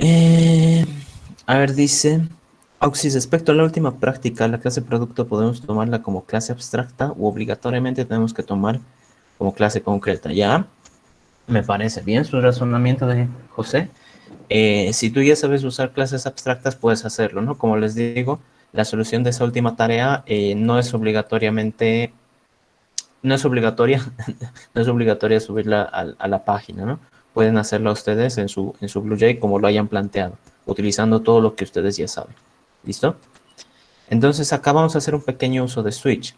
Eh, a ver, dice, Auxis, respecto a la última práctica, la clase producto podemos tomarla como clase abstracta o obligatoriamente tenemos que tomar como clase concreta. Ya, me parece bien su razonamiento de José. Si tú ya sabes usar clases abstractas, puedes hacerlo, ¿no? Como les digo, la solución de esa última tarea no es obligatoriamente, no es obligatoria, no es obligatoria subirla a la página, ¿no? Pueden hacerlo ustedes en su BlueJ como lo hayan planteado, utilizando todo lo que ustedes ya saben. ¿Listo? Entonces acá vamos a hacer un pequeño uso de switch.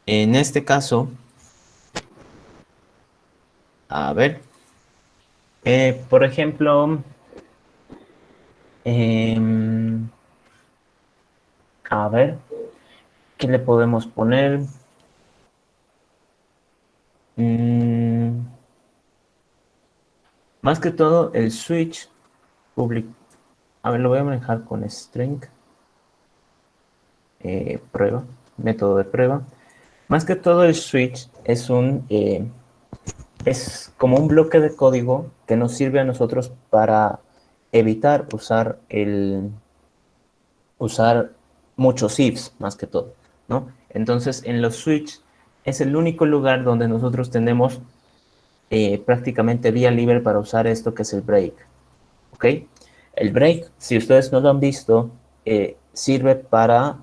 En este caso, a ver, por ejemplo, em, a ver, ¿qué le podemos poner? Mm, más que todo, el switch public. A ver, lo voy a manejar con string, prueba, método de prueba. Más que todo, el switch es como un bloque de código que nos sirve a nosotros para evitar usar muchos ifs, más que todo, ¿no? Entonces, en los switch es el único lugar donde nosotros tenemos prácticamente vía libre para usar esto que es el break, ¿ok? El break, si ustedes no lo han visto, sirve para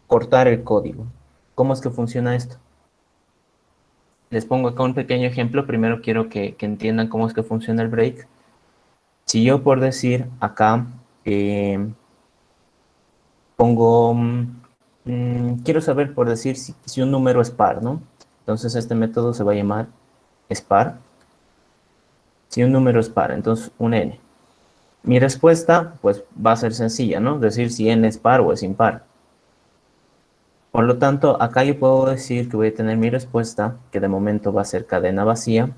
cortar el código. ¿Cómo es que funciona esto? Les pongo acá un pequeño ejemplo. Primero quiero que entiendan cómo es que funciona el break. Si yo por decir acá pongo, quiero saber por decir si un número es par, ¿no? Entonces este método se va a llamar es par. Si un número es par, entonces un n. Mi respuesta, pues, va a ser sencilla, ¿no? Decir si n es par o es impar. Por lo tanto, acá yo puedo decir que voy a tener mi respuesta, que de momento va a ser cadena vacía,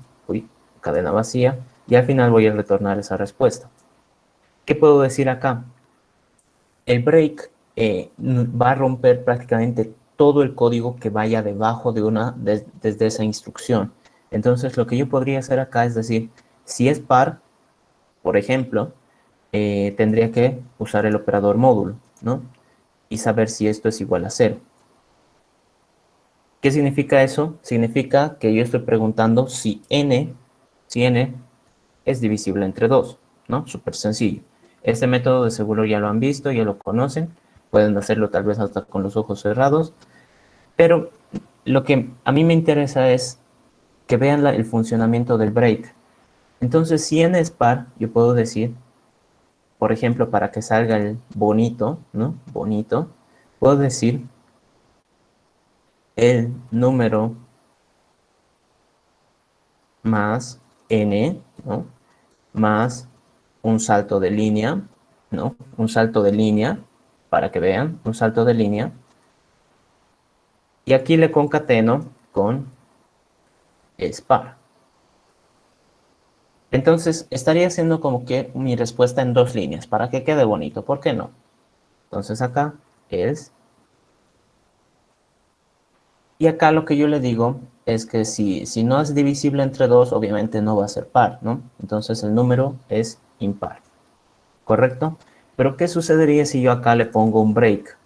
cadena vacía, y al final voy a retornar esa respuesta. ¿Qué puedo decir acá? El break va a romper prácticamente todo el código que vaya debajo desde esa instrucción. Entonces, lo que yo podría hacer acá es decir, si es par, por ejemplo, tendría que usar el operador módulo, ¿no? Y saber si esto es igual a cero. ¿Qué significa eso? Significa que yo estoy preguntando si n es divisible entre 2, ¿no? Súper sencillo. Este método de seguro ya lo han visto, ya lo conocen, pueden hacerlo tal vez hasta con los ojos cerrados, pero lo que a mí me interesa es que vean el funcionamiento del break. Entonces, si n es par, yo puedo decir, por ejemplo, para que salga el bonito, ¿no? Bonito, puedo decir el número más n, ¿no? Más un salto de línea, ¿no? Un salto de línea, para que vean, un salto de línea. Y aquí le concateno con spar. Entonces, estaría haciendo como que mi respuesta en dos líneas, para que quede bonito, ¿por qué no? Entonces acá es. Y acá lo que yo le digo es que si no es divisible entre dos, obviamente no va a ser par, ¿no? Entonces el número es impar, ¿correcto? Pero ¿qué sucedería si yo acá le pongo un break?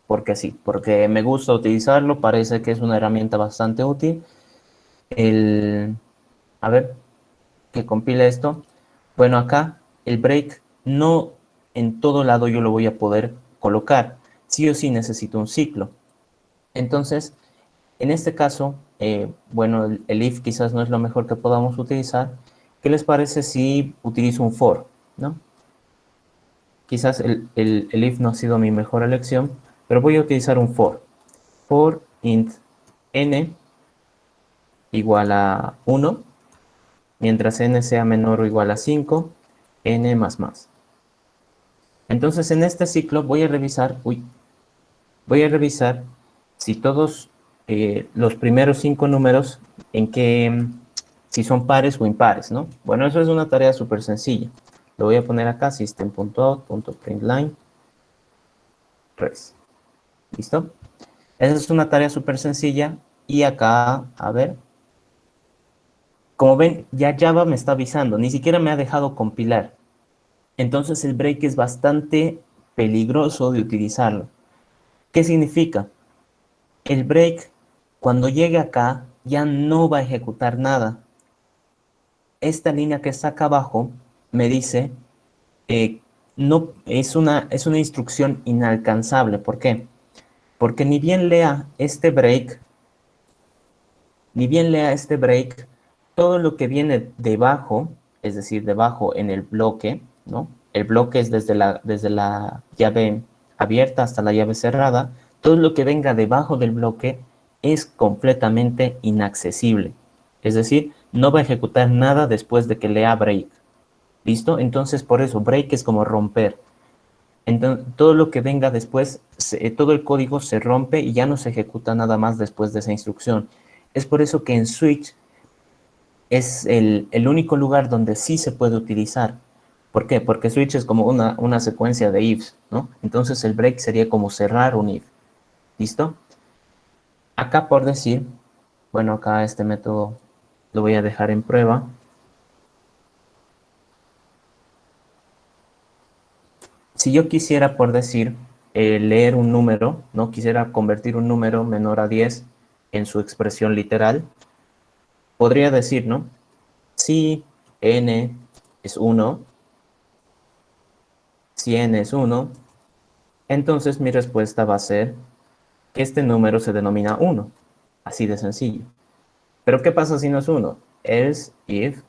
Porque sí, porque me gusta utilizarlo, parece que es una herramienta bastante útil. El, a ver, que compile esto. Bueno, acá el break no en todo lado yo lo voy a poder colocar. Sí o sí necesito un ciclo. Entonces, en este caso, bueno, el if quizás no es lo mejor que podamos utilizar. ¿Qué les parece si utilizo un for? ¿No? Quizás el if no ha sido mi mejor elección, pero voy a utilizar un for. For int n igual a 1, mientras n sea menor o igual a 5, n más más. Entonces en este ciclo voy a revisar si todos los primeros 5 números si son pares o impares, ¿no? Bueno, eso es una tarea súper sencilla. Lo voy a poner acá, system.out.println res. ¿Listo? Esa es una tarea súper sencilla y acá, a ver, Como ven, ya Java me está avisando, ni siquiera me ha dejado compilar. Entonces el break es bastante peligroso de utilizarlo. ¿Qué significa? El break, cuando llegue acá, ya no va a ejecutar nada. Esta línea que está acá abajo me dice, no, es una instrucción inalcanzable. ¿Por qué? Porque ni bien lea este break, todo lo que viene debajo, es decir, debajo en el bloque, ¿no? El bloque es desde la llave abierta hasta la llave cerrada. Todo lo que venga debajo del bloque es completamente inaccesible. Es decir, no va a ejecutar nada después de que lea break. ¿Listo? Entonces, por eso, break es como romper. Entonces, todo lo que venga después, todo el código se rompe y ya no se ejecuta nada más después de esa instrucción. Es por eso que en Switch es el único lugar donde sí se puede utilizar. ¿Por qué? Porque Switch es como una secuencia de ifs, ¿no? Entonces el break sería como cerrar un if. ¿Listo? Acá por decir, bueno, acá este método lo voy a dejar en prueba. Si yo quisiera, por decir, leer un número, ¿no? Quisiera convertir un número menor a 10 en su expresión literal, podría decir, ¿no? Si n es 1, si n es 1, entonces mi respuesta va a ser que este número se denomina 1. Así de sencillo. Pero ¿qué pasa si no es 1? Else if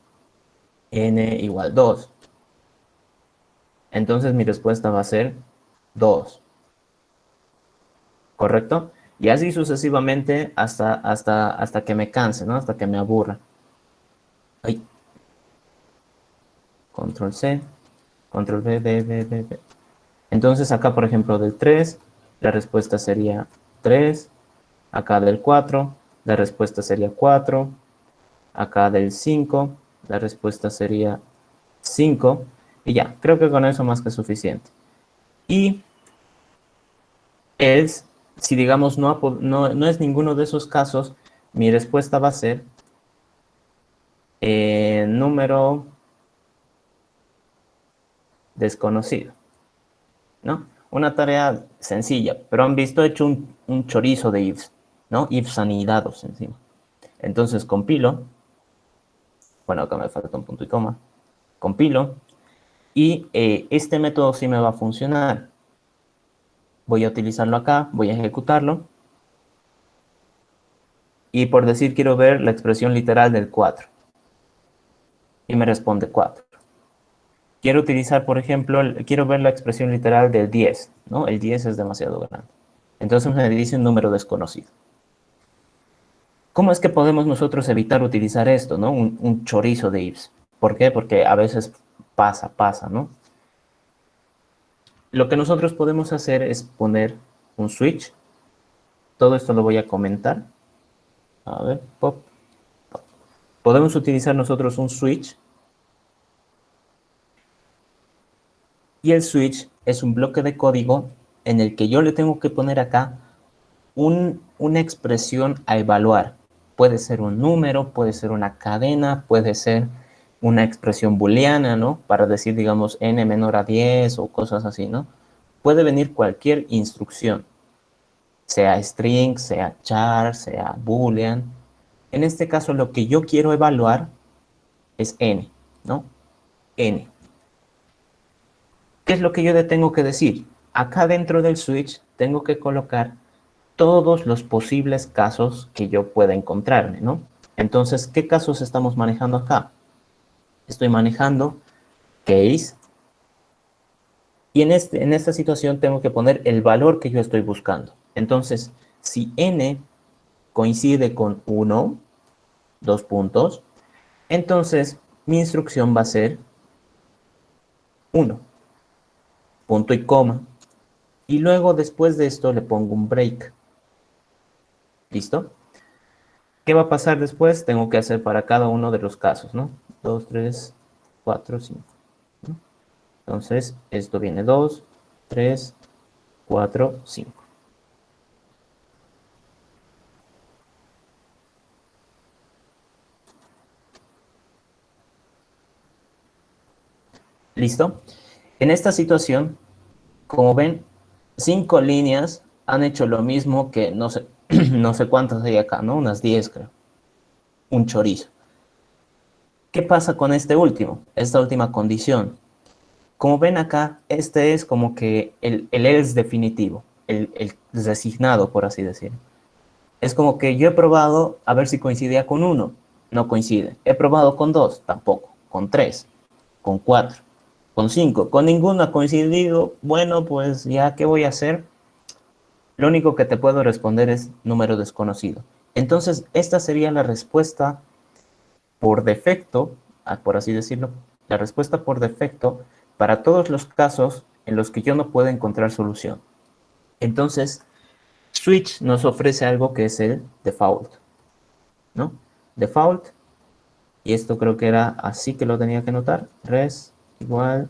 n igual 2. Entonces mi respuesta va a ser 2. ¿Correcto? Y así sucesivamente hasta que me canse, ¿no? Hasta que me aburra. Ay, control C, control V, V, V, V, V. Entonces acá, por ejemplo, del 3, la respuesta sería 3. Acá del 4, la respuesta sería 4. Acá del 5, la respuesta sería 5. Y ya, creo que con eso más que suficiente. Y es, si digamos no es ninguno de esos casos, mi respuesta va a ser número desconocido, ¿no? Una tarea sencilla, pero han visto hecho un chorizo de ifs, ¿no? Ifs anidados encima. Entonces compilo, bueno, acá me falta un punto y coma, compilo, y este método sí me va a funcionar. Voy a utilizarlo acá, voy a ejecutarlo, y por decir quiero ver la expresión literal del 4, y me responde 4. Quiero utilizar, por ejemplo, quiero ver la expresión literal del 10, ¿no? El 10 es demasiado grande. Entonces me dice un número desconocido. ¿Cómo es que podemos nosotros evitar utilizar esto, ¿no? Un chorizo de ifs. ¿Por qué? Porque a veces pasa, ¿no? Lo que nosotros podemos hacer es poner un switch. Todo esto lo voy a comentar. A ver, pop. Podemos utilizar nosotros un switch. Y el switch es un bloque de código en el que yo le tengo que poner acá una expresión a evaluar. Puede ser un número, puede ser una cadena, puede ser una expresión booleana, ¿no? Para decir, digamos, n menor a 10 o cosas así, ¿no? Puede venir cualquier instrucción, sea string, sea char, sea boolean. En este caso, lo que yo quiero evaluar es n, ¿no? N. ¿Qué es lo que yo le tengo que decir? Acá dentro del switch tengo que colocar todos los posibles casos que yo pueda encontrarme, ¿no? Entonces, ¿qué casos estamos manejando acá? Estoy manejando case y en esta situación tengo que poner el valor que yo estoy buscando. Entonces, si n coincide con 1, 2 puntos, entonces mi instrucción va a ser 1, punto y coma. Y luego después de esto le pongo un break. ¿Listo? ¿Qué va a pasar después? Tengo que hacer para cada uno de los casos, ¿no? 2, 3, 4, 5. ¿No? Entonces, esto viene 2, 3, 4, 5. ¿Listo? En esta situación, como ven, 5 líneas han hecho lo mismo que no sé, no sé cuántas hay acá, ¿no? Unas 10 creo. Un chorizo. ¿Qué pasa con este último? Esta última condición. Como ven acá, este es como que el else definitivo, el designado, por así decirlo. Es como que yo he probado a ver si coincidía con uno, no coincide. He probado con 2, tampoco. Con 3, con 4, con 5, con ninguno ha coincidido. Bueno, pues ya, ¿qué voy a hacer? Lo único que te puedo responder es número desconocido. Entonces, esta sería la respuesta por defecto, por así decirlo, la respuesta por defecto para todos los casos en los que yo no puedo encontrar solución. Entonces, Switch nos ofrece algo que es el default, ¿no? Default, y esto creo que era así que lo tenía que notar, res igual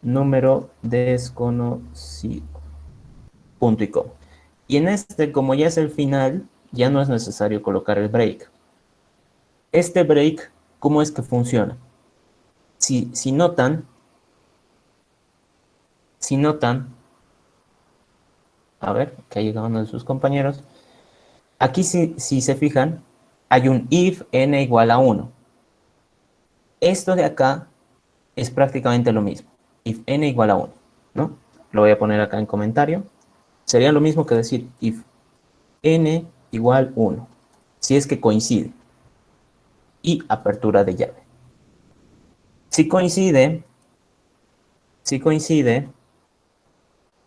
número desconocido, punto y coma. Y en este, como ya es el final, ya no es necesario colocar el break. Este break, ¿cómo es que funciona? Si notan, a ver, que ha llegado uno de sus compañeros, aquí si se fijan, hay un if n igual a 1. Esto de acá es prácticamente lo mismo, if n igual a 1, ¿no? Lo voy a poner acá en comentario. Sería lo mismo que decir if n igual 1, si es que coincide, y apertura de llave. Si coincide, si coincide,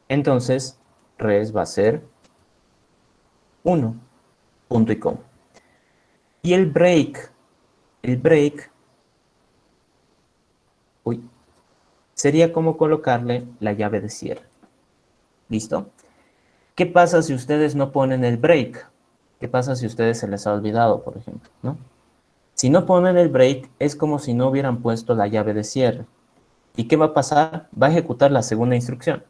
entonces res va a ser 1, punto y coma. Y el break, uy, sería como colocarle la llave de cierre. ¿Listo? ¿Qué pasa si ustedes no ponen el break? ¿Qué pasa si a ustedes se les ha olvidado, por ejemplo? ¿No? Si no ponen el break, es como si no hubieran puesto la llave de cierre. ¿Y qué va a pasar? Va a ejecutar la segunda instrucción.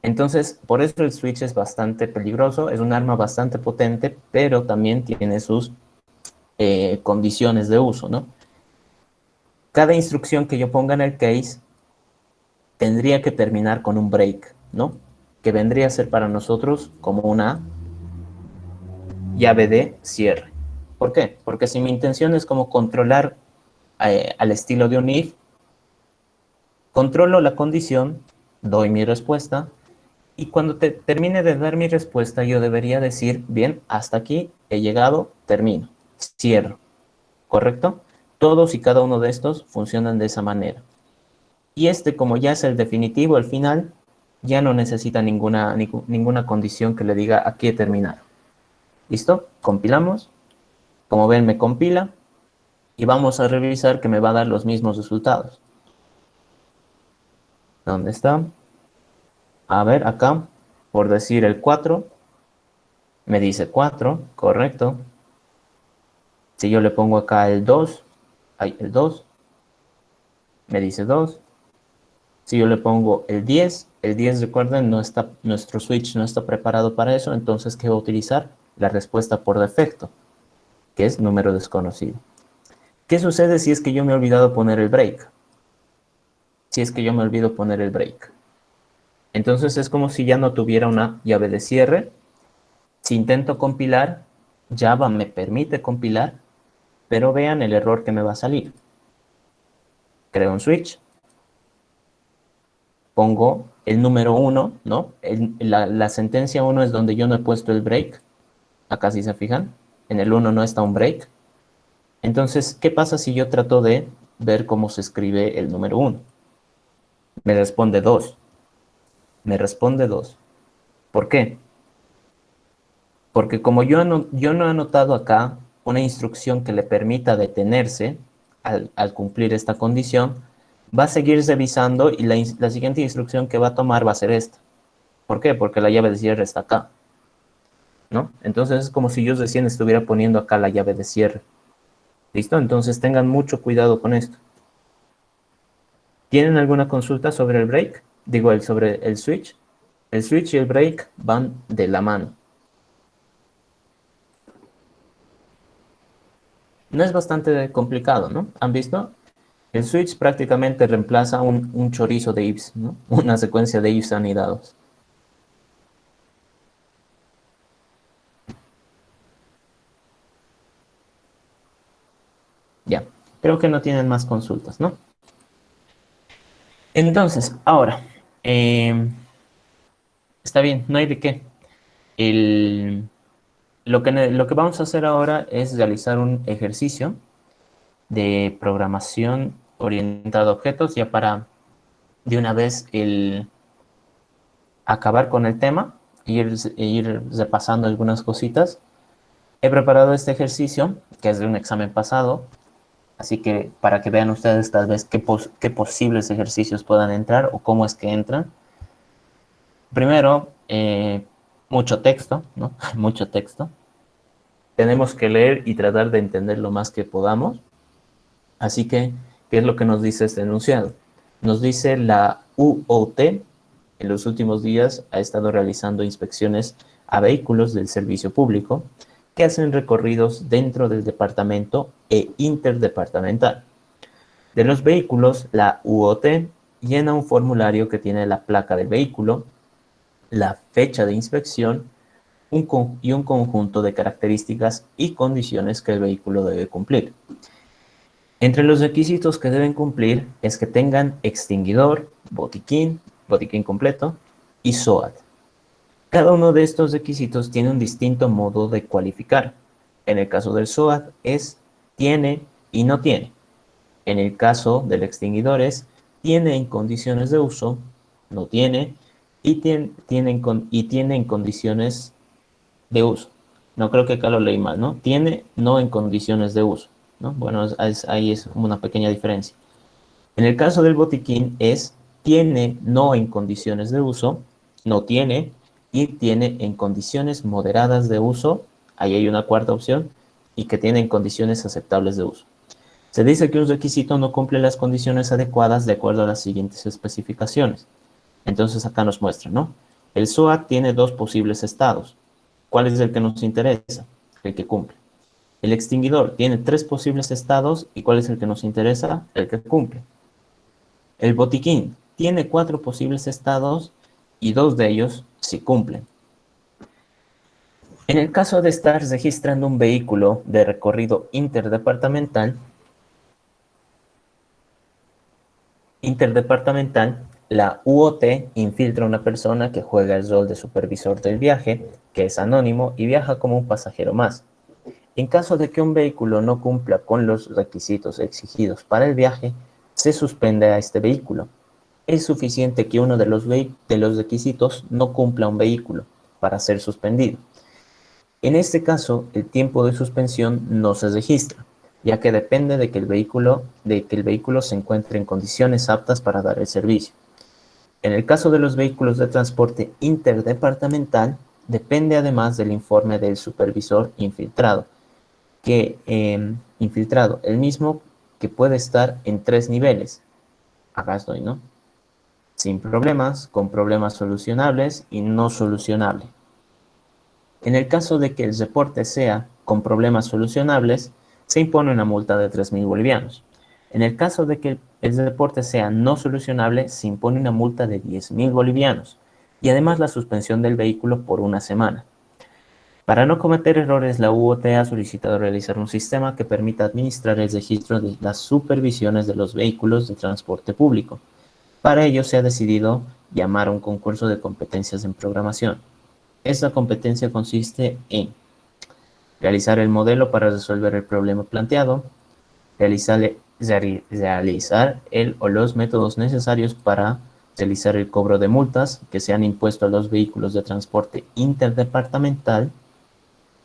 Entonces, por eso el switch es bastante peligroso, es un arma bastante potente, pero también tiene sus condiciones de uso, ¿no? Cada instrucción que yo ponga en el case tendría que terminar con un break, ¿no? Que vendría a ser para nosotros como una llave de cierre. ¿Por qué? Porque si mi intención es como controlar al estilo de un if, controlo la condición, doy mi respuesta, y cuando termine de dar mi respuesta, yo debería decir, bien, hasta aquí he llegado, termino, cierro, ¿correcto? Todos y cada uno de estos funcionan de esa manera. Y este, como ya es el definitivo, el final, ya no necesita ninguna condición que le diga aquí he terminado. ¿Listo? Compilamos. Como ven, me compila. Y vamos a revisar que me va a dar los mismos resultados. ¿Dónde está? A ver, acá, por decir el 4, me dice 4, correcto. Si yo le pongo acá el 2, hay el 2, me dice 2. Si yo le pongo el 10 recuerden, no está, nuestro switch no está preparado para eso, entonces, ¿qué va a utilizar? La respuesta por defecto, que es número desconocido. ¿Qué sucede si es que yo me he olvidado poner el break? Si es que yo me olvido poner el break. Entonces es como si ya no tuviera una llave de cierre. Si intento compilar, Java me permite compilar, pero vean el error que me va a salir. Creo un switch, pongo el número 1, ¿no? La sentencia 1 es donde yo no he puesto el break. Acá si se fijan, en el 1 no está un break. Entonces, ¿qué pasa si yo trato de ver cómo se escribe el número 1? Me responde 2. Me responde 2. ¿Por qué? Porque como yo no he anotado acá una instrucción que le permita detenerse al cumplir esta condición, va a seguir revisando y la siguiente instrucción que va a tomar va a ser esta. ¿Por qué? Porque la llave de cierre está acá, ¿no? Entonces es como si yo recién estuviera poniendo acá la llave de cierre. ¿Listo? Entonces tengan mucho cuidado con esto. ¿Tienen alguna consulta sobre el break? Digo, sobre el switch. El switch y el break van de la mano. No es bastante complicado, ¿no? ¿Han visto? El switch prácticamente reemplaza un chorizo de ifs, ¿no? Una secuencia de ifs anidados. Ya, creo que no tienen más consultas, ¿no? Entonces, ahora, eh, está bien, no hay de qué. El, lo que vamos a hacer ahora es realizar un ejercicio de programación orientada a objetos, ya para de una vez acabar con el tema e ir repasando algunas cositas. He preparado este ejercicio, que es de un examen pasado, así que para que vean ustedes tal vez qué posibles ejercicios puedan entrar o cómo es que entran. Primero, mucho texto, ¿no? Mucho texto. Tenemos que leer y tratar de entender lo más que podamos. Así que, ¿qué es lo que nos dice este enunciado? Nos dice la UOT en los últimos días ha estado realizando inspecciones a vehículos del servicio público que hacen recorridos dentro del departamento e interdepartamental. De los vehículos, la UOT llena un formulario que tiene la placa del vehículo, la fecha de inspección y un conjunto de características y condiciones que el vehículo debe cumplir. Entre los requisitos que deben cumplir es que tengan extinguidor, botiquín completo y SOAT. Cada uno de estos requisitos tiene un distinto modo de cualificar. En el caso del SOAT es tiene y no tiene. En el caso del extinguidor es tiene en condiciones de uso, no tiene y tiene en condiciones de uso. No creo que acá lo leí mal, ¿no? Tiene no en condiciones de uso, ¿no? Bueno, ahí es una pequeña diferencia. En el caso del botiquín es tiene no en condiciones de uso, no tiene y tiene en condiciones moderadas de uso, ahí hay una cuarta opción, y que tiene en condiciones aceptables de uso. Se dice que un requisito no cumple las condiciones adecuadas de acuerdo a las siguientes especificaciones. Entonces acá nos muestra, ¿no? El SOA tiene dos posibles estados. ¿Cuál es el que nos interesa? El que cumple. El extinguidor tiene tres posibles estados y ¿cuál es el que nos interesa? El que cumple. El botiquín tiene cuatro posibles estados y dos de ellos sí cumplen. En el caso de estar registrando un vehículo de recorrido interdepartamental, la UOT infiltra a una persona que juega el rol de supervisor del viaje, que es anónimo y viaja como un pasajero más. En caso de que un vehículo no cumpla con los requisitos exigidos para el viaje, se suspende a este vehículo. Es suficiente que uno de los requisitos no cumpla un vehículo para ser suspendido. En este caso, el tiempo de suspensión no se registra, ya que depende de que el vehículo se encuentre en condiciones aptas para dar el servicio. En el caso de los vehículos de transporte interdepartamental, depende además del informe del supervisor infiltrado, el mismo que puede estar en tres niveles. Acá estoy, ¿no? Sin problemas, con problemas solucionables y no solucionable. En el caso de que el reporte sea con problemas solucionables, se impone una multa de 3.000 bolivianos. En el caso de que el reporte sea no solucionable, se impone una multa de 10.000 bolivianos y además la suspensión del vehículo por una semana. Para no cometer errores, la UOT ha solicitado realizar un sistema que permita administrar el registro de las supervisiones de los vehículos de transporte público. Para ello se ha decidido llamar a un concurso de competencias en programación. Esta competencia consiste en realizar el modelo para resolver el problema planteado, realizar el o los métodos necesarios para realizar el cobro de multas que se han impuesto a los vehículos de transporte interdepartamental,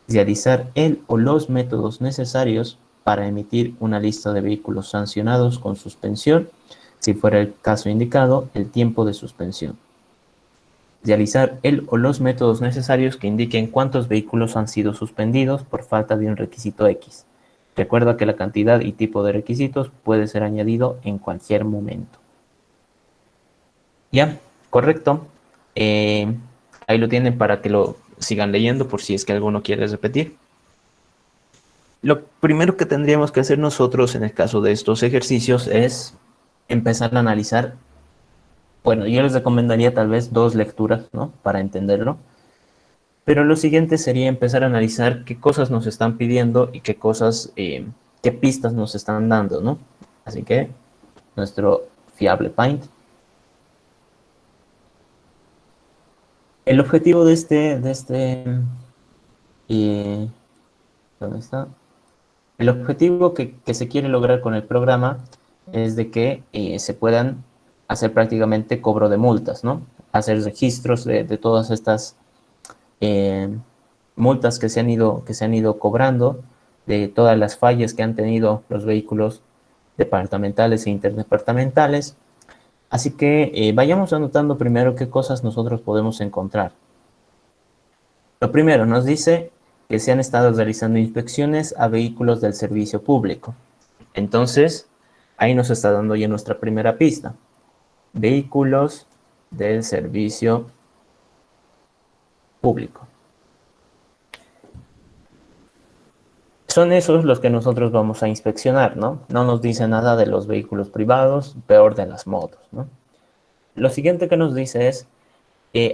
realizar el o los métodos necesarios para emitir una lista de vehículos sancionados con suspensión, si fuera el caso indicado, el tiempo de suspensión. Realizar el o los métodos necesarios que indiquen cuántos vehículos han sido suspendidos por falta de un requisito X. Recuerda que la cantidad y tipo de requisitos puede ser añadido en cualquier momento. ¿Ya? Correcto. Eh, Ahí lo tienen para que lo sigan leyendo por si es que alguno quiere repetir. Lo primero que tendríamos que hacer nosotros en el caso de estos ejercicios es empezar a analizar. Bueno, yo les recomendaría tal vez 2 lecturas, ¿no? Para entenderlo. Pero lo siguiente sería empezar a analizar qué cosas nos están pidiendo y qué cosas, qué pistas nos están dando, ¿no? Así que nuestro fiable Paint. El objetivo eh, ¿dónde está? El objetivo que se quiere lograr con el programa es de que se puedan hacer prácticamente cobro de multas, ¿no? Hacer registros de todas estas eh, multas que se han ido cobrando, de todas las fallas que han tenido los vehículos departamentales e interdepartamentales. Así que vayamos anotando primero qué cosas nosotros podemos encontrar. Lo primero nos dice que se han estado realizando inspecciones a vehículos del servicio público. Entonces, ahí nos está dando ya nuestra primera pista. Vehículos del servicio público. Son esos los que nosotros vamos a inspeccionar, ¿no? No nos dice nada de los vehículos privados, peor de las motos, ¿no? Lo siguiente que nos dice es,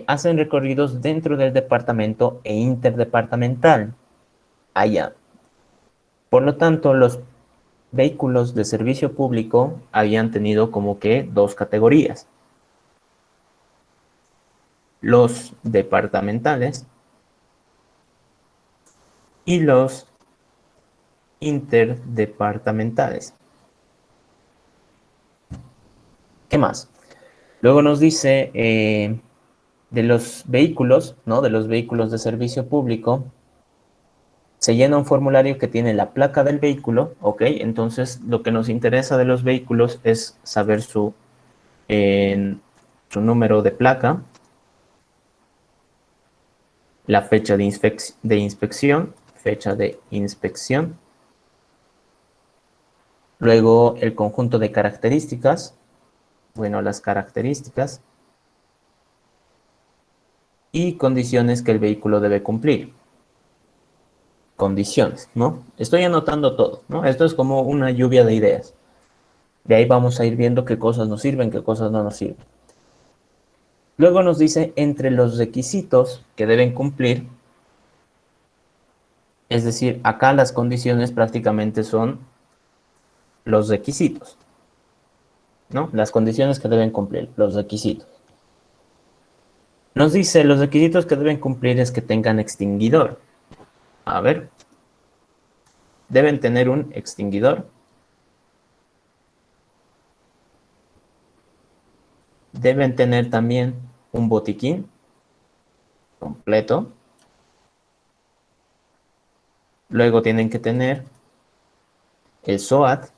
hacen recorridos dentro del departamento e interdepartamental, allá. Por lo tanto, los vehículos de servicio público habían tenido como que 2 categorías. Los departamentales y los interdepartamentales. ¿Qué más? Luego nos dice de los vehículos, ¿no? De los vehículos de servicio público, se llena un formulario que tiene la placa del vehículo, ¿ok? Entonces, lo que nos interesa de los vehículos es saber su número de placa, la fecha de inspección, luego el conjunto de características, bueno, las características, y condiciones que el vehículo debe cumplir. Condiciones, ¿no? Estoy anotando todo, ¿no? Esto es como una lluvia de ideas. De ahí vamos a ir viendo qué cosas nos sirven, qué cosas no nos sirven. Luego nos dice entre los requisitos que deben cumplir, es decir, acá las condiciones prácticamente son los requisitos, ¿no? Las condiciones que deben cumplir, los requisitos. Nos dice los requisitos que deben cumplir es que tengan extinguidor. A ver, deben tener un extinguidor. Deben tener también un botiquín completo. Luego tienen que tener el SOAT.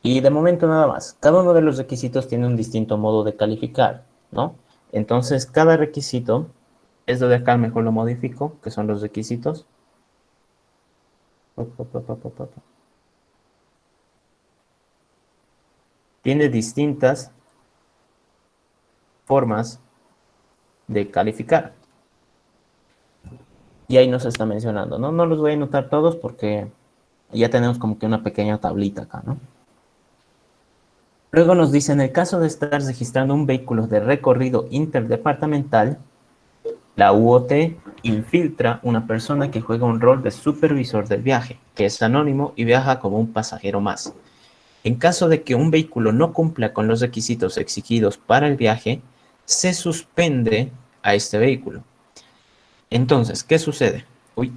Y de momento nada más. Cada uno de los requisitos tiene un distinto modo de calificar, ¿no? Entonces, cada requisito, es de acá mejor lo modifico, que son los requisitos. Tiene distintas formas de calificar. Y ahí nos está mencionando, ¿no? No los voy a anotar todos porque ya tenemos como que una pequeña tablita acá, ¿no? Luego nos dice, en el caso de estar registrando un vehículo de recorrido interdepartamental, la UOT infiltra una persona que juega un rol de supervisor del viaje, que es anónimo y viaja como un pasajero más. En caso de que un vehículo no cumpla con los requisitos exigidos para el viaje, se suspende a este vehículo. Entonces, ¿qué sucede? Uy.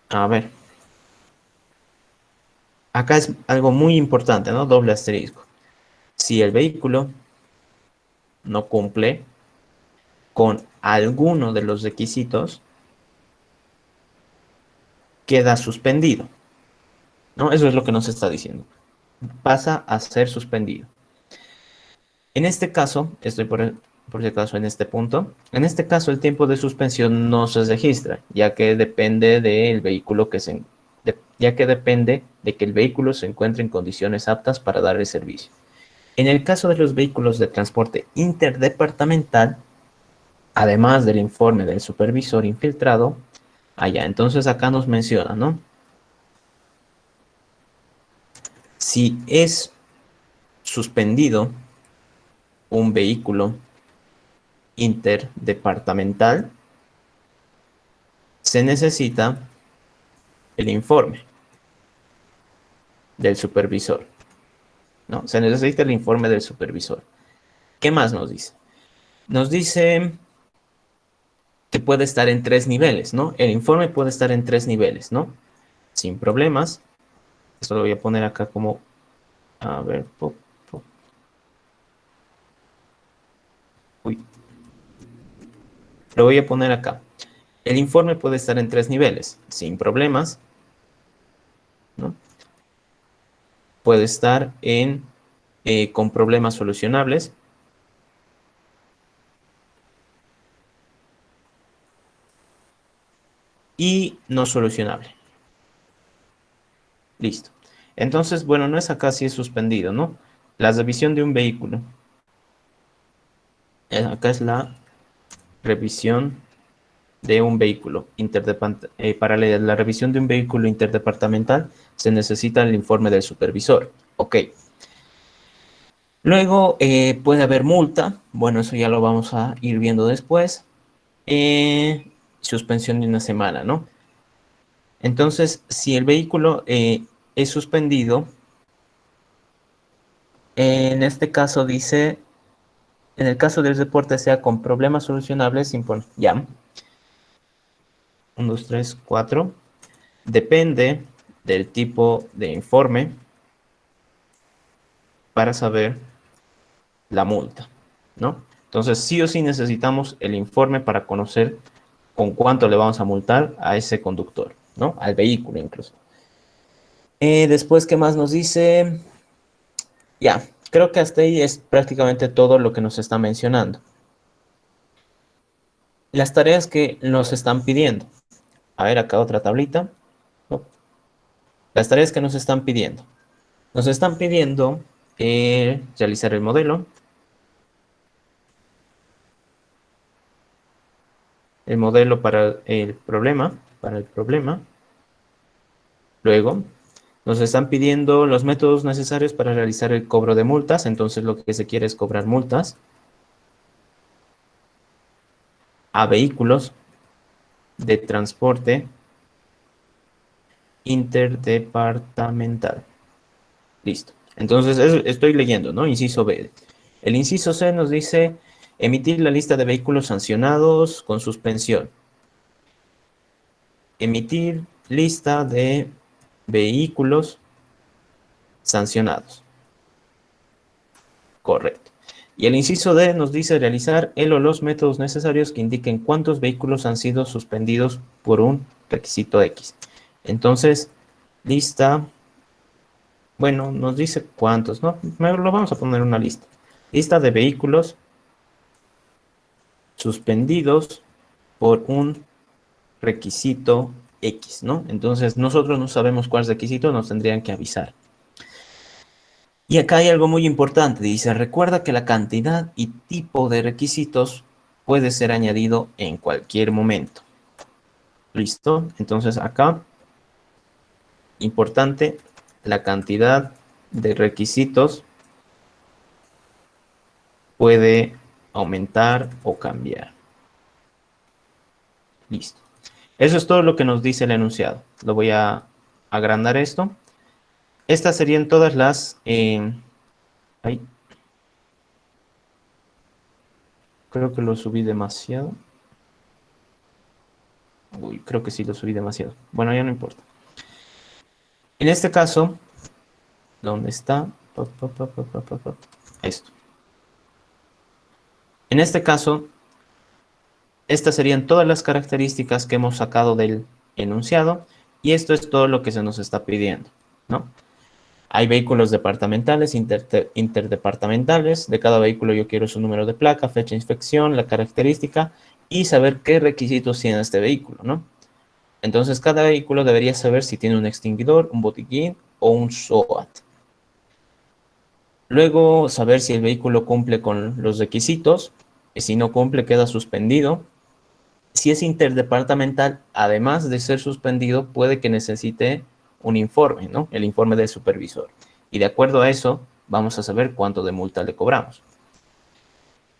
A ver. Acá es algo muy importante, ¿no? Doble asterisco. Si el vehículo no cumple con alguno de los requisitos, queda suspendido, ¿no? Eso es lo que nos está diciendo. Pasa a ser suspendido. En este caso, estoy por si acaso en este punto, en este caso el tiempo de suspensión no se registra, ya que depende del vehículo ya que depende de que el vehículo se encuentre en condiciones aptas para dar el servicio. En el caso de los vehículos de transporte interdepartamental, además del informe del supervisor infiltrado, Allá, entonces acá nos menciona, ¿no? Si es suspendido un vehículo interdepartamental, se necesita el informe del supervisor, ¿no? Se necesita el informe del supervisor. ¿Qué más nos dice? Nos dice que puede estar en 3 niveles, ¿no? El informe puede estar en 3 niveles, ¿no? Sin problemas. Esto lo voy a poner acá como, a ver, uy, lo voy a poner acá. El informe puede estar en 3 niveles, sin problemas, ¿no? Puede estar con problemas solucionables y no solucionable. Listo. Entonces, bueno, no es acá si es suspendido, ¿no? La revisión de un vehículo. Acá es la revisión de un vehículo para la revisión de un vehículo interdepartamental se necesita el informe del supervisor. Ok. Luego puede haber multa. Bueno, eso ya lo vamos a ir viendo después. Suspensión de 1 semana, ¿no? Entonces, si el vehículo es suspendido, en este caso dice, en el caso del reporte sea con problemas solucionables, ya. 1, 2, 3, 4. Depende del tipo de informe para saber la multa, ¿no? Entonces, sí o sí necesitamos el informe para conocer con cuánto le vamos a multar a ese conductor, ¿no? Al vehículo incluso. Después, ¿qué más nos dice? Ya, creo que hasta ahí es prácticamente todo lo que nos está mencionando. Las tareas que nos están pidiendo. A ver, acá otra tablita. Oh, las tareas que nos están pidiendo. Nos están pidiendo realizar el modelo para el problema. Luego, nos están pidiendo los métodos necesarios para realizar el cobro de multas. Entonces, lo que se quiere es cobrar multas a vehículos de transporte interdepartamental. Listo. Entonces, estoy leyendo, ¿no? Inciso B. El inciso C nos dice emitir la lista de vehículos sancionados con suspensión. Emitir lista de vehículos sancionados. Correcto. Y el inciso D nos dice realizar el o los métodos necesarios que indiquen cuántos vehículos han sido suspendidos por un requisito X. Entonces, lista, bueno, nos dice cuántos, ¿no? Lo vamos a poner en una lista. Lista de vehículos suspendidos por un requisito X, ¿no? Entonces, nosotros no sabemos cuál requisito, nos tendrían que avisar. Y acá hay algo muy importante, dice, recuerda que la cantidad y tipo de requisitos puede ser añadido en cualquier momento. ¿Listo? Entonces acá, importante, la cantidad de requisitos puede aumentar o cambiar. Listo. Eso es todo lo que nos dice el enunciado. Lo voy a agrandar esto. Estas serían todas las... ay, creo que lo subí demasiado. Uy, creo que sí lo subí demasiado. Bueno, ya no importa. En este caso, ¿dónde está? Esto. En este caso, estas serían todas las características que hemos sacado del enunciado y esto es todo lo que se nos está pidiendo, ¿no? Hay vehículos departamentales, interdepartamentales. De cada vehículo yo quiero su número de placa, fecha de inspección, la característica y saber qué requisitos tiene este vehículo, ¿no? Entonces, cada vehículo debería saber si tiene un extinguidor, un botiquín o un SOAT. Luego, saber si el vehículo cumple con los requisitos. Si no cumple, queda suspendido. Si es interdepartamental, además de ser suspendido, puede que necesite un informe, ¿no? El informe del supervisor. Y de acuerdo a eso, vamos a saber cuánto de multa le cobramos.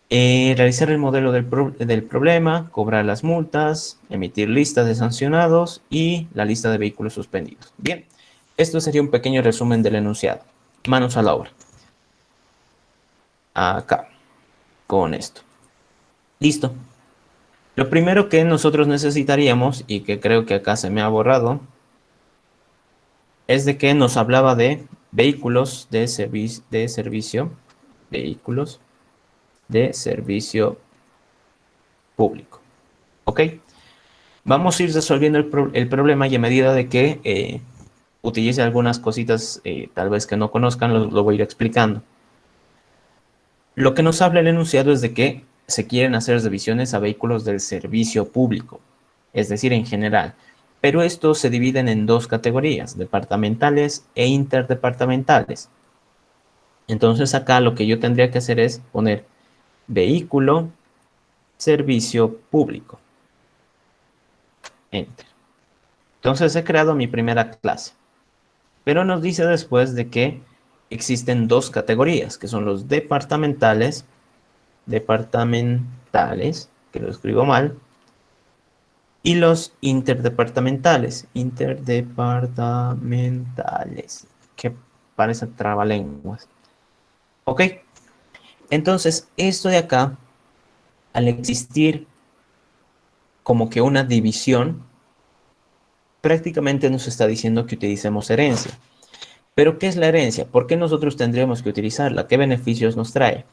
Realizar el modelo del problema, cobrar las multas, emitir listas de sancionados y la lista de vehículos suspendidos. Bien, esto sería un pequeño resumen del enunciado. Manos a la obra. Acá, con esto. Listo. Lo primero que nosotros necesitaríamos, y que creo que acá se me ha borrado, es de que nos hablaba de vehículos de servicio, vehículos de servicio público. ¿Ok? Vamos a ir resolviendo el problema y a medida de que utilice algunas cositas tal vez que no conozcan, lo voy a ir explicando. Lo que nos habla el enunciado es de que se quieren hacer revisiones a vehículos del servicio público, es decir, en general. Pero estos se dividen en dos categorías, departamentales e interdepartamentales. Entonces acá lo que yo tendría que hacer es poner vehículo, servicio público. Enter. Entonces he creado mi primera clase. Pero nos dice después de que existen dos categorías, que son los departamentales, que lo escribo mal, y los interdepartamentales, que parece trabalenguas. Ok, entonces esto de acá, al existir como que una división, prácticamente nos está diciendo que utilicemos herencia. Pero ¿qué es la herencia? ¿Por qué nosotros tendríamos que utilizarla? ¿Qué beneficios nos trae?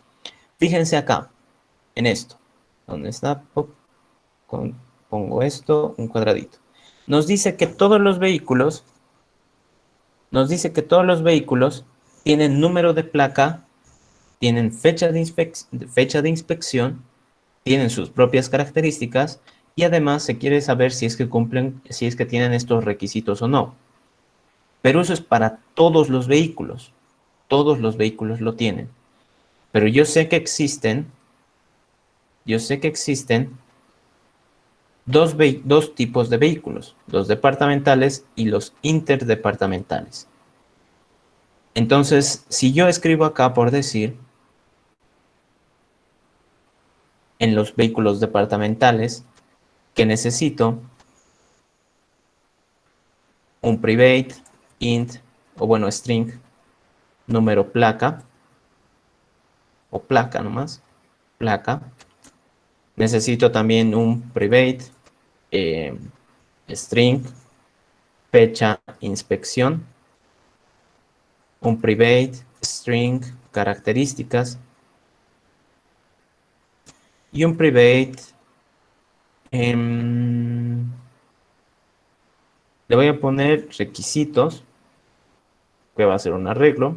Fíjense acá, en esto. ¿Dónde está? Pongo esto, un cuadradito. Nos dice que todos los vehículos, tienen número de placa, tienen fecha de inspección, tienen sus propias características y además se quiere saber si es que cumplen, si es que tienen estos requisitos o no. Pero eso es para todos los vehículos. Todos los vehículos lo tienen. Pero yo sé que existen dos tipos de vehículos, los departamentales y los interdepartamentales. Entonces, si yo escribo acá por decir, en los vehículos departamentales, que necesito un private, int, o bueno, string, número placa, o placa nomás, placa. Necesito también un private, string, fecha, inspección, un private, string, características, y un private, le voy a poner requisitos, que va a ser un arreglo,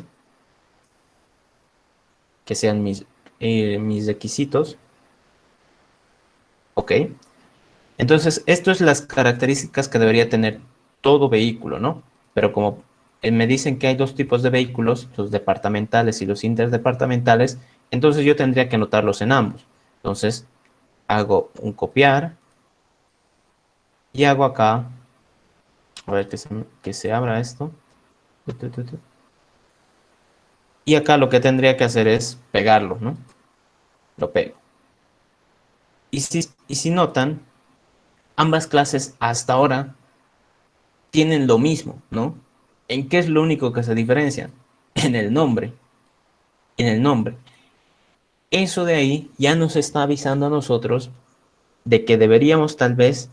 que sean mis requisitos. Ok. Entonces, esto es las características que debería tener todo vehículo, ¿no? Pero como me dicen que hay dos tipos de vehículos, los departamentales y los interdepartamentales, entonces yo tendría que anotarlos en ambos. Entonces, hago un copiar y hago acá, a ver que se abra esto. Y acá lo que tendría que hacer es pegarlo, ¿no? Lo pego. Y si notan, ambas clases hasta ahora tienen lo mismo, ¿no? ¿En qué es lo único que se diferencian? En el nombre. En el nombre. Eso de ahí ya nos está avisando a nosotros de que deberíamos tal vez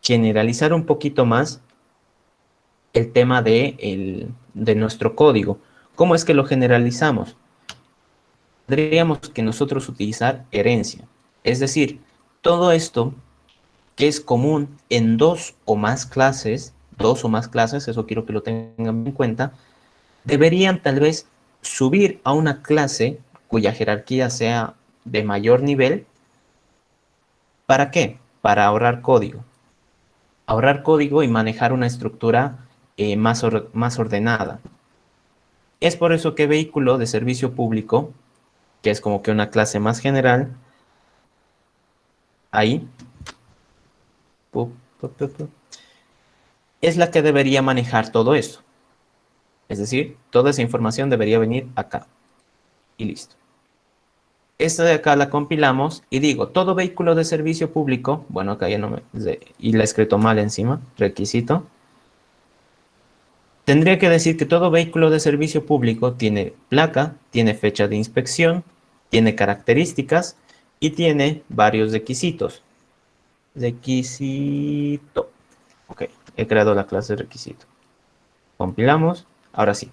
generalizar un poquito más el tema de nuestro código. ¿Cómo es que lo generalizamos? Tendríamos que nosotros utilizar herencia. Es decir, todo esto que es común en dos o más clases, eso quiero que lo tengan en cuenta, deberían tal vez subir a una clase cuya jerarquía sea de mayor nivel. ¿Para qué? Para ahorrar código. Ahorrar código y manejar una estructura más ordenada. Es por eso que vehículo de servicio público, que es como que una clase más general, ahí es la que debería manejar todo eso. Es decir, toda esa información debería venir acá. Y listo. Esta de acá la compilamos y digo, todo vehículo de servicio público, bueno, acá ya no me... y la he escrito mal encima, requisito. Tendría que decir que todo vehículo de servicio público tiene placa, tiene fecha de inspección, tiene características y tiene varios requisitos. Requisito. Ok, he creado la clase de requisito. Compilamos. Ahora sí.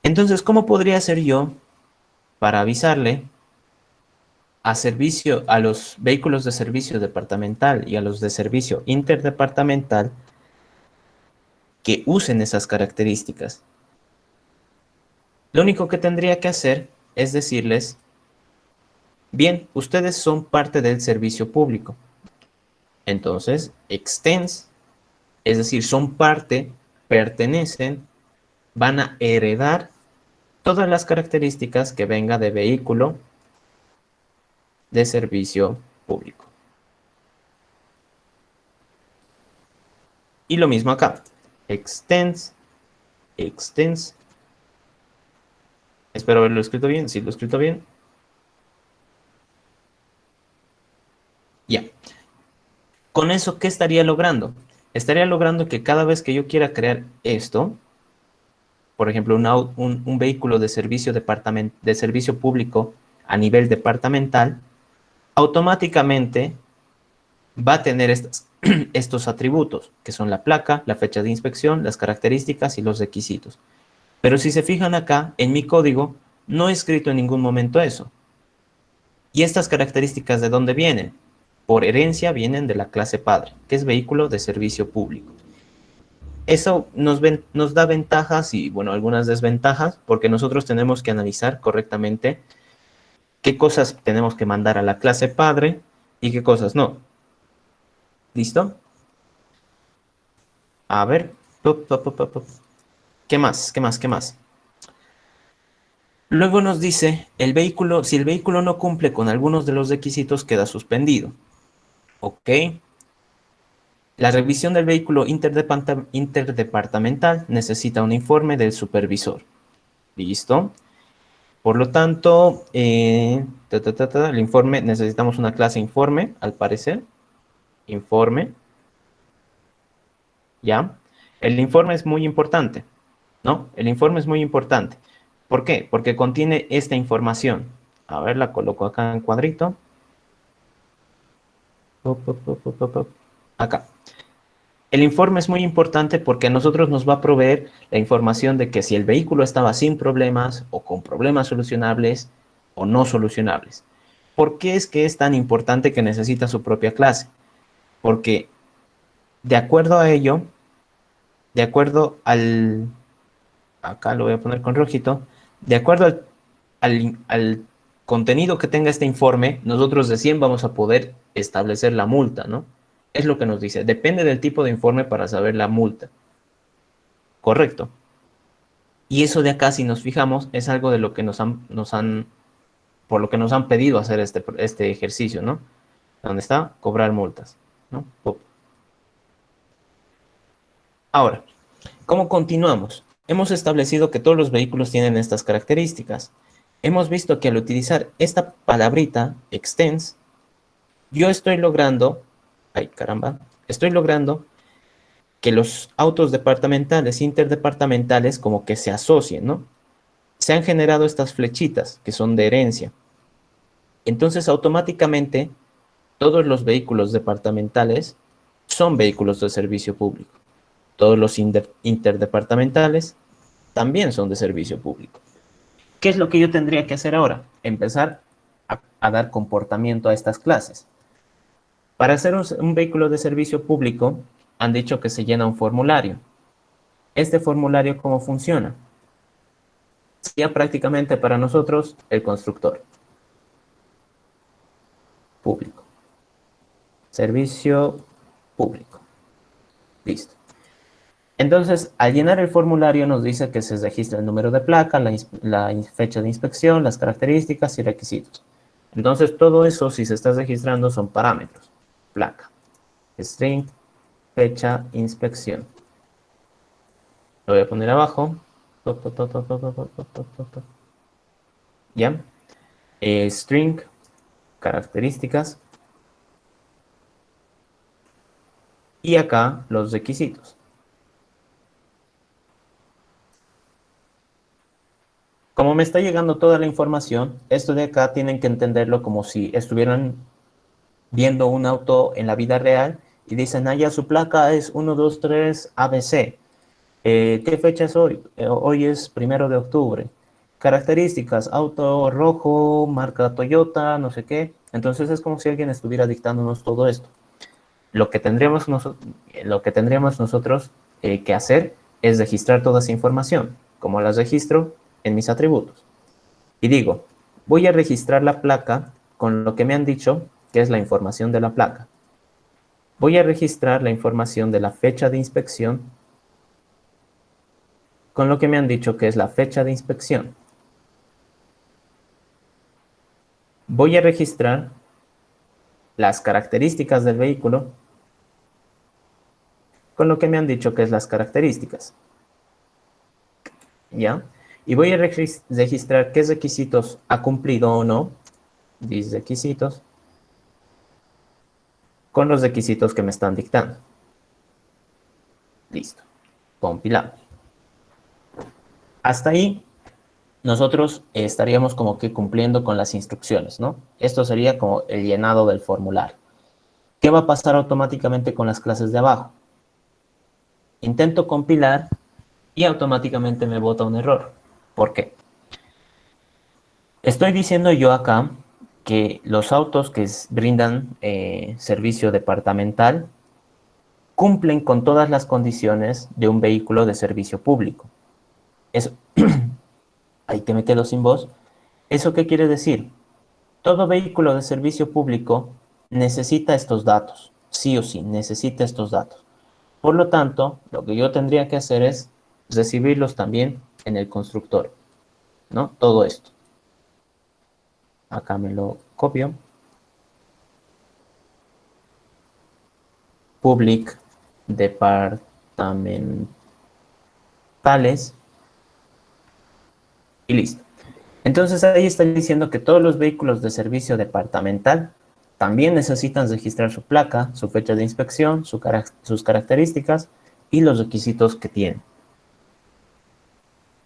Entonces, ¿cómo podría hacer yo para avisarle a los vehículos de servicio departamental y a los de servicio interdepartamental que usen esas características? Lo único que tendría que hacer es decirles, bien, ustedes son parte del servicio público. Entonces, extends, es decir, son parte, pertenecen, van a heredar todas las características que venga de vehículo de servicio público. Y lo mismo acá. Extends. Espero haberlo escrito bien. Sí, lo he escrito bien. Ya. Con eso, ¿qué estaría logrando? Estaría logrando que cada vez que yo quiera crear esto, por ejemplo, un vehículo de servicio público a nivel departamental, automáticamente va a tener estos atributos, que son la placa, la fecha de inspección, las características y los requisitos. Pero si se fijan acá, en mi código, no he escrito en ningún momento eso. ¿Y estas características de dónde vienen? Por herencia vienen de la clase padre, que es vehículo de servicio público. Eso nos da ventajas y, bueno, algunas desventajas, porque nosotros tenemos que analizar correctamente qué cosas tenemos que mandar a la clase padre y qué cosas no. ¿Listo? A ver. ¿Qué más? ¿Qué más? ¿Qué más? Luego nos dice, si el vehículo no cumple con algunos de los requisitos, queda suspendido. ¿Ok? La revisión del vehículo interdepartamental necesita un informe del supervisor. ¿Listo? Por lo tanto, el informe, necesitamos una clase informe, al parecer. Informe. ¿Ya? El informe es muy importante, ¿no? El informe es muy importante. ¿Por qué? Porque contiene esta información. A ver, la coloco acá en cuadrito. Acá. El informe es muy importante porque a nosotros nos va a proveer la información de que si el vehículo estaba sin problemas o con problemas solucionables o no solucionables. ¿Por qué es que es tan importante que necesita su propia clase? Porque de acuerdo a ello, de acuerdo al... Acá lo voy a poner con rojito. De acuerdo al contenido que tenga este informe, nosotros recién vamos a poder establecer la multa, ¿no? Es lo que nos dice. Depende del tipo de informe para saber la multa. Correcto. Y eso de acá, si nos fijamos, es algo de lo que por lo que nos han pedido hacer este ejercicio, ¿no? ¿Dónde está? Cobrar multas, ¿no? Ahora, ¿cómo continuamos? Hemos establecido que todos los vehículos tienen estas características. Hemos visto que al utilizar esta palabrita, extends, yo estoy logrando, ay caramba, estoy logrando que los autos departamentales, interdepartamentales, como que se asocien, ¿no? Se han generado estas flechitas que son de herencia. Entonces, automáticamente, todos los vehículos departamentales son vehículos de servicio público. Todos los interdepartamentales también son de servicio público. ¿Qué es lo que yo tendría que hacer ahora? Empezar a dar comportamiento a estas clases. Para hacer un vehículo de servicio público, han dicho que se llena un formulario. ¿Este formulario cómo funciona? Sería prácticamente para nosotros el constructor público. Servicio público. Listo. Entonces, al llenar el formulario nos dice que se registra el número de placa, la fecha de inspección, las características y requisitos. Entonces, todo eso, si se está registrando, son parámetros. Placa. string, fecha, inspección. Lo voy a poner abajo. ¿Ya? String, características. Y acá los requisitos. Como me está llegando toda la información, esto de acá tienen que entenderlo como si estuvieran viendo un auto en la vida real y dicen, ah, ya su placa es 123 ABC. ¿Qué fecha es hoy? Hoy es 1 de octubre. Características, auto rojo, marca Toyota, no sé qué. Entonces es como si alguien estuviera dictándonos todo esto. Lo que tendríamos, nosotros que hacer es registrar toda esa información, como las registro en mis atributos. Y digo, voy a registrar la placa con lo que me han dicho que es la información de la placa. Voy a registrar la información de la fecha de inspección con lo que me han dicho que es la fecha de inspección. Voy a registrar las características del vehículo con lo que me han dicho que es las características. ¿Ya? Y voy a registrar qué requisitos ha cumplido o no, mis requisitos, con los requisitos que me están dictando. Listo. Compilamos. Hasta ahí nosotros estaríamos como que cumpliendo con las instrucciones, ¿no? Esto sería como el llenado del formulario. ¿Qué va a pasar automáticamente con las clases de abajo? Intento compilar y automáticamente me bota un error. ¿Por qué? Estoy diciendo yo acá que los autos que brindan servicio departamental cumplen con todas las condiciones de un vehículo de servicio público. Eso, ahí te mete los sin voz. ¿Eso qué quiere decir? Todo vehículo de servicio público necesita estos datos, sí o sí, necesita estos datos. Por lo tanto, lo que yo tendría que hacer es recibirlos también en el constructor, ¿no? Todo esto. Acá me lo copio. Public departamentales y listo. Entonces ahí está diciendo que todos los vehículos de servicio departamental también necesitan registrar su placa, su fecha de inspección, sus características y los requisitos que tienen.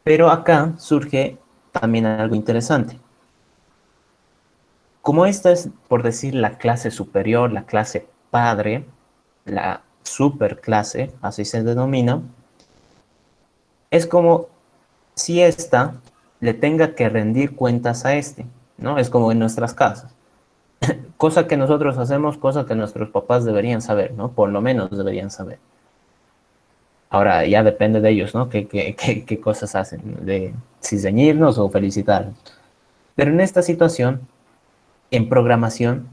Pero acá surge también algo interesante. Como esta es, por decir, la clase superior, la clase padre, la superclase, así se denomina, es como si esta le tenga que rendir cuentas a este, ¿no? Es como en nuestras casas. Cosa que nosotros hacemos, cosa que nuestros papás deberían saber, ¿no? Por lo menos deberían saber. Ahora ya depende de ellos, ¿no? ¿Qué cosas hacen? De si ceñirnos o felicitarnos. Pero en esta situación, en programación,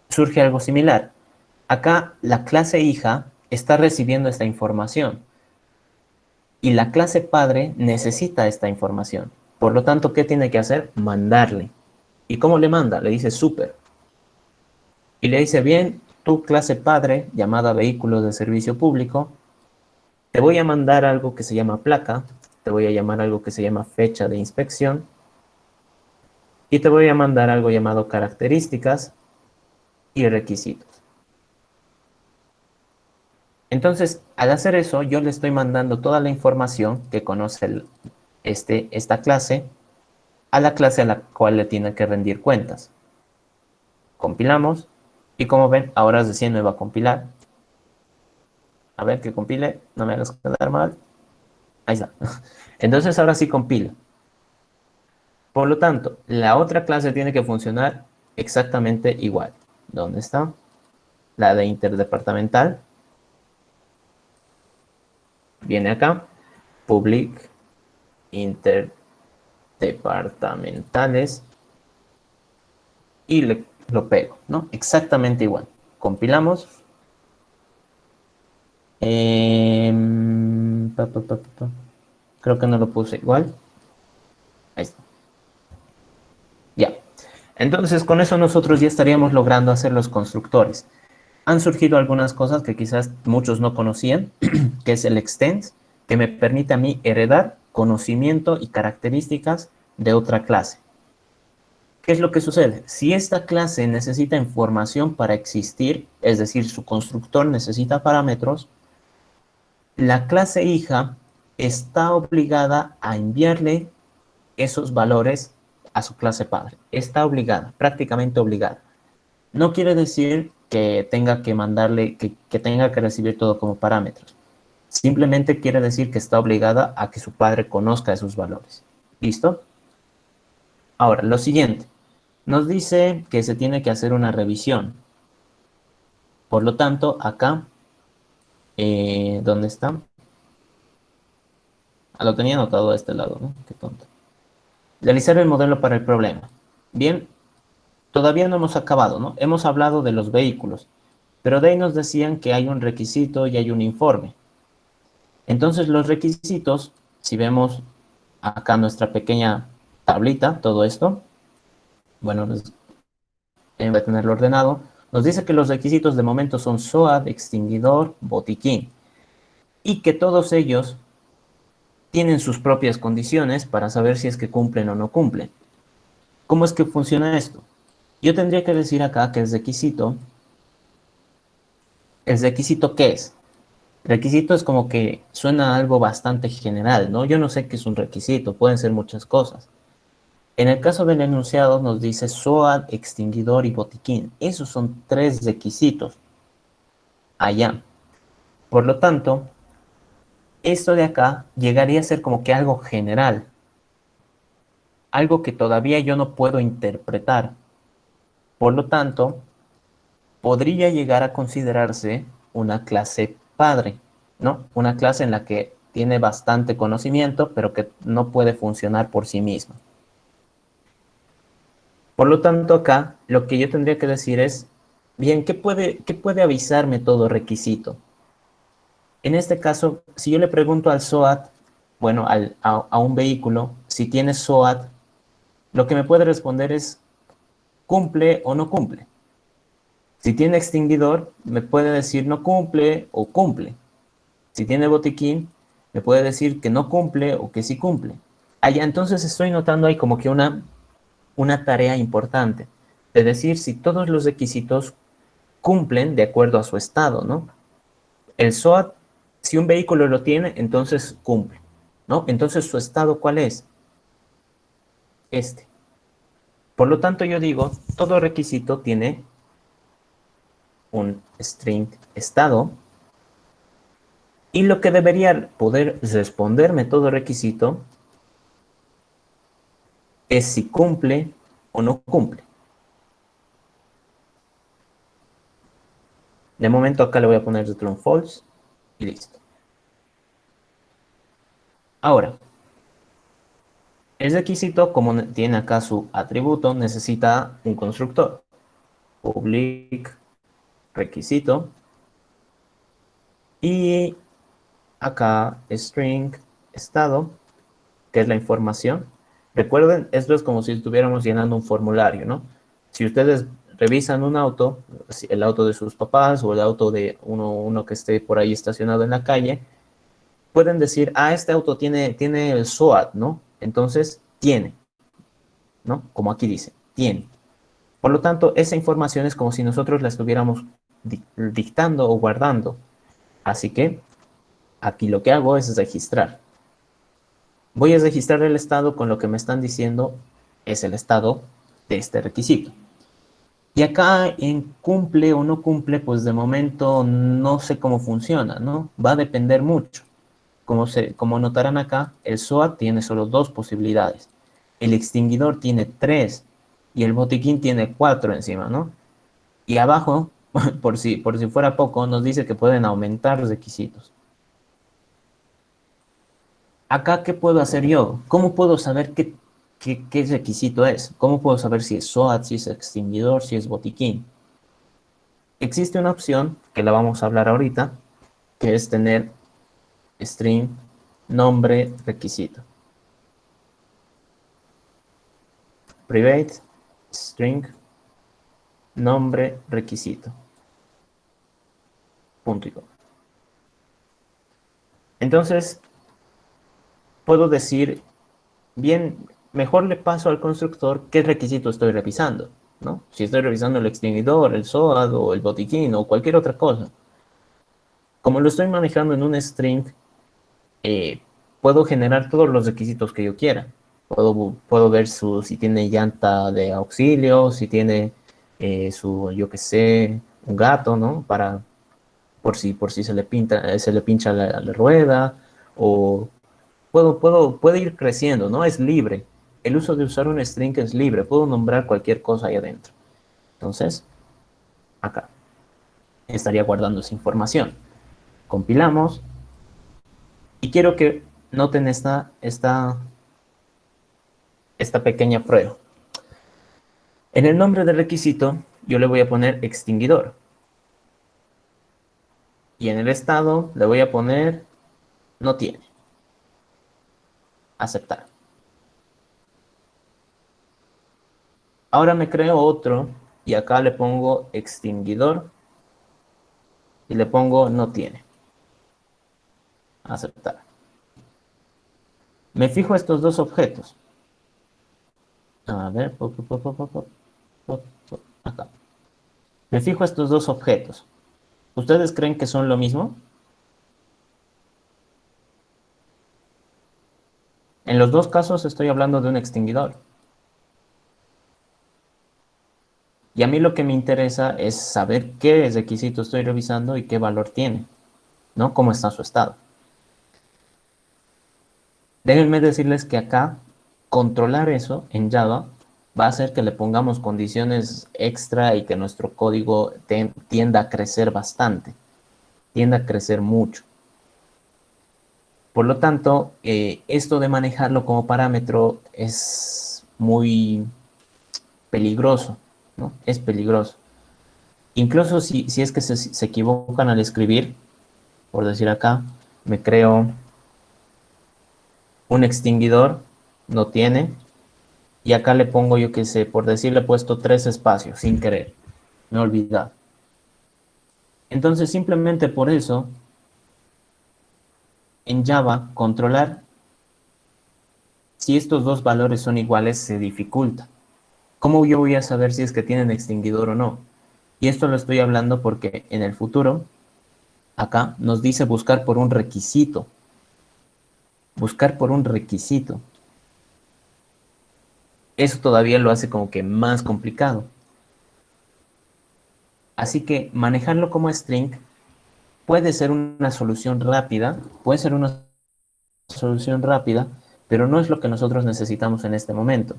surge algo similar. Acá la clase hija está recibiendo esta información y la clase padre necesita esta información. Por lo tanto, ¿qué tiene que hacer? Mandarle. ¿Y cómo le manda? Le dice super. Y le dice, bien, tu clase padre, llamada vehículo de servicio público, te voy a mandar algo que se llama placa, te voy a llamar algo que se llama fecha de inspección y te voy a mandar algo llamado características y requisitos. Entonces, al hacer eso, yo le estoy mandando toda la información que conoce esta clase a la clase a la cual le tiene que rendir cuentas. Compilamos y como ven, ahora recién me va a compilar. A ver que compile, no me hagas quedar mal. Ahí está. Entonces ahora sí compila. Por lo tanto, la otra clase tiene que funcionar exactamente igual. ¿Dónde está? La de interdepartamental. Viene acá. Public interdepartamentales. Y lo pego, ¿no? Exactamente igual. Compilamos. Creo que no lo puse igual. Ahí está. Ya. Entonces, con eso nosotros ya estaríamos logrando hacer los constructores. Han surgido algunas cosas que quizás muchos no conocían, que es el extends, que me permite a mí heredar conocimiento y características de otra clase. ¿Qué es lo que sucede? Si esta clase necesita información para existir, es decir, su constructor necesita parámetros, la clase hija está obligada a enviarle esos valores a su clase padre. Está obligada, prácticamente obligada. No quiere decir que tenga que mandarle, que tenga que recibir todo como parámetros. Simplemente quiere decir que está obligada a que su padre conozca esos valores. ¿Listo? Ahora, lo siguiente. Nos dice que se tiene que hacer una revisión. Por lo tanto, acá, ¿dónde está? Ah, lo tenía anotado a este lado, ¿no? Qué tonto. Realizar el modelo para el problema. Bien, todavía no hemos acabado, ¿no? Hemos hablado de los vehículos, pero de ahí nos decían que hay un requisito y hay un informe. Entonces, los requisitos, si vemos acá nuestra pequeña tablita, todo esto, bueno, voy a tenerlo ordenado, nos dice que los requisitos de momento son SOAD, extinguidor, botiquín, y que todos ellos tienen sus propias condiciones para saber si es que cumplen o no cumplen. ¿Cómo es que funciona esto? Yo tendría que decir acá que ¿el requisito qué es? Requisito es como que suena a algo bastante general, ¿no? Yo no sé qué es un requisito, pueden ser muchas cosas. En el caso del enunciado nos dice SOAD, extinguidor y botiquín. Esos son tres requisitos allá. Por lo tanto, esto de acá llegaría a ser como que algo general, algo que todavía yo no puedo interpretar. Por lo tanto, podría llegar a considerarse una clase padre, ¿no? Una clase en la que tiene bastante conocimiento, pero que no puede funcionar por sí misma. Por lo tanto, acá lo que yo tendría que decir es, bien, qué puede avisarme todo requisito? En este caso, si yo le pregunto al SOAT, bueno, a un vehículo, si tiene SOAT, lo que me puede responder es cumple o no cumple. Si tiene extinguidor, me puede decir no cumple o cumple. Si tiene botiquín, me puede decir que no cumple o que sí cumple. Allá, entonces estoy notando ahí como que una tarea importante de decir si todos los requisitos cumplen de acuerdo a su estado, ¿no? El SOAT, si un vehículo lo tiene, entonces cumple, ¿no? Entonces su estado, ¿cuál es? Este. Por lo tanto, yo digo, todo requisito tiene un string estado y lo que debería poder responderme todo requisito es si cumple o no cumple. De momento acá le voy a poner return false y listo. Ahora, el requisito, como tiene acá su atributo, necesita un constructor. Public requisito y acá string estado, que es la información. Recuerden, esto es como si estuviéramos llenando un formulario, ¿no? Si ustedes revisan un auto, el auto de sus papás o el auto de uno que esté por ahí estacionado en la calle, pueden decir, ah, este auto tiene el SOAT, ¿no? Entonces, tiene, ¿no? Como aquí dice, tiene. Por lo tanto, esa información es como si nosotros la estuviéramos dictando o guardando. Así que aquí lo que hago es registrar. Voy a registrar el estado con lo que me están diciendo es el estado de este requisito. Y acá en cumple o no cumple, pues de momento no sé cómo funciona, ¿no? Va a depender mucho. Como notarán acá, el SOAT tiene solo dos posibilidades. El extinguidor tiene tres y el botiquín tiene cuatro encima, ¿no? Y abajo, por si fuera poco, nos dice que pueden aumentar los requisitos. Acá, ¿qué puedo hacer yo? ¿Cómo puedo saber qué requisito es? ¿Cómo puedo saber si es SOAT, si es extinguidor, si es botiquín? Existe una opción, que la vamos a hablar ahorita, que es tener string nombre requisito. Private string nombre requisito. punto y coma. Entonces, puedo decir, bien, mejor le paso al constructor qué requisito estoy revisando, ¿no? Si estoy revisando el extinguidor, el SOAD o el botiquín o cualquier otra cosa. Como lo estoy manejando en un string, eh, puedo generar todos los requisitos que yo quiera. Puedo ver si tiene llanta de auxilio, si tiene yo qué sé, un gato, ¿no? Por si se le pincha la rueda, o puede ir creciendo, ¿no? Es libre. El uso de usar un string es libre. Puedo nombrar cualquier cosa ahí adentro. Entonces, acá estaría guardando esa información. Compilamos y quiero que noten esta pequeña prueba. En el nombre del requisito, yo le voy a poner extinguidor. Y en el estado le voy a poner no tiene. Aceptar. Ahora me creo otro y acá le pongo extinguidor y le pongo no tiene. Aceptar. Me fijo estos dos objetos. A ver, acá. Me fijo estos dos objetos. ¿Ustedes creen que son lo mismo? En los dos casos estoy hablando de un extinguidor. Y a mí lo que me interesa es saber qué requisito estoy revisando y qué valor tiene, ¿no? Cómo está su estado. Déjenme decirles que acá controlar eso en Java va a hacer que le pongamos condiciones extra y que nuestro código tienda a crecer bastante, tienda a crecer mucho. Por lo tanto, esto de manejarlo como parámetro es muy peligroso, ¿no? Es peligroso. Incluso si es que se equivocan al escribir, por decir acá, me creo un extinguidor, no tiene, y acá le pongo, yo qué sé, por decir, le he puesto 3 espacios, sin querer, me he olvidado. Entonces, simplemente por eso, en Java, controlar si estos dos valores son iguales se dificulta. ¿Cómo yo voy a saber si es que tienen extinguidor o no? Y esto lo estoy hablando porque en el futuro, acá, nos dice buscar por un requisito. Buscar por un requisito. Eso todavía lo hace como que más complicado. Así que manejarlo como string puede ser una solución rápida, puede ser una solución rápida, pero no es lo que nosotros necesitamos en este momento.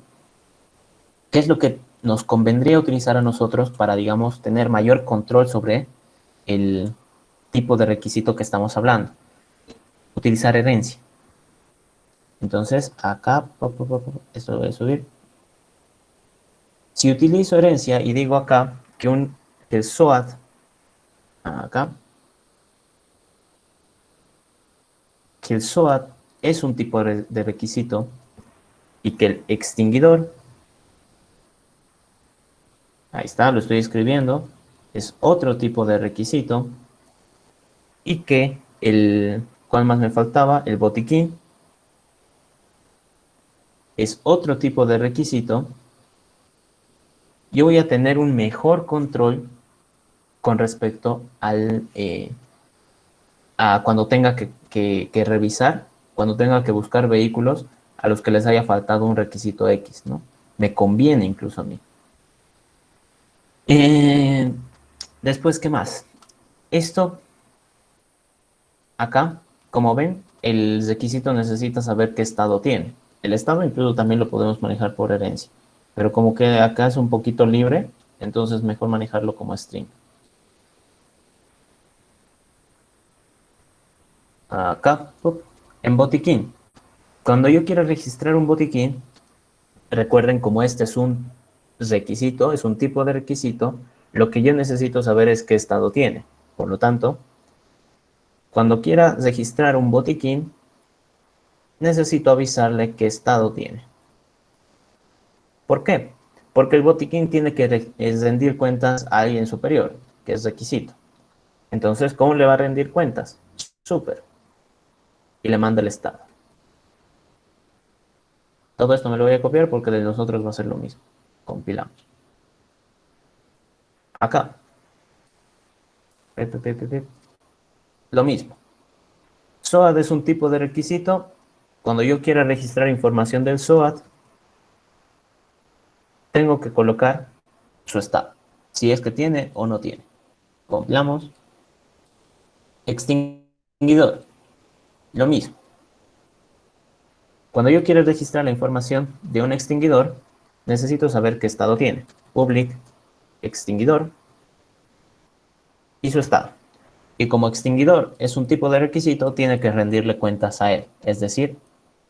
¿Qué es lo que nos convendría utilizar a nosotros para, digamos, tener mayor control sobre el tipo de requisito que estamos hablando? Utilizar herencia. Entonces, acá, esto lo voy a subir. Si utilizo herencia y digo acá que el SOAD, acá, que el SOAD es un tipo de requisito y que el extinguidor, ahí está, lo estoy escribiendo, es otro tipo de requisito y que ¿cuál más me faltaba? El botiquín es otro tipo de requisito. Yo voy a tener un mejor control con respecto a cuando tenga que revisar, cuando tenga que buscar vehículos a los que les haya faltado un requisito X, ¿no? Me conviene incluso a mí. Eh, Después, ¿qué más? Esto, acá, como ven, el requisito necesita saber qué estado tiene. El estado incluso también lo podemos manejar por herencia, pero como que acá es un poquito libre, entonces mejor manejarlo como string. Acá, en botiquín. Cuando yo quiero registrar un botiquín, recuerden como este es un requisito, es un tipo de requisito, lo que yo necesito saber es qué estado tiene. Por lo tanto, cuando quiera registrar un botiquín, necesito avisarle qué estado tiene. ¿Por qué? Porque el botiquín tiene que rendir cuentas a alguien superior, que es requisito. Entonces, ¿cómo le va a rendir cuentas? Súper. Y le manda el estado. Todo esto me lo voy a copiar porque de los otros va a ser lo mismo. Compilamos. Acá. Lo mismo. SOAD es un tipo de requisito. Cuando yo quiera registrar información del SOAD, tengo que colocar su estado. Si es que tiene o no tiene. Compilamos. Extinguidor. Lo mismo. Cuando yo quiero registrar la información de un extinguidor, necesito saber qué estado tiene. Public, extinguidor y su estado. Y como extinguidor es un tipo de requisito, tiene que rendirle cuentas a él, es decir,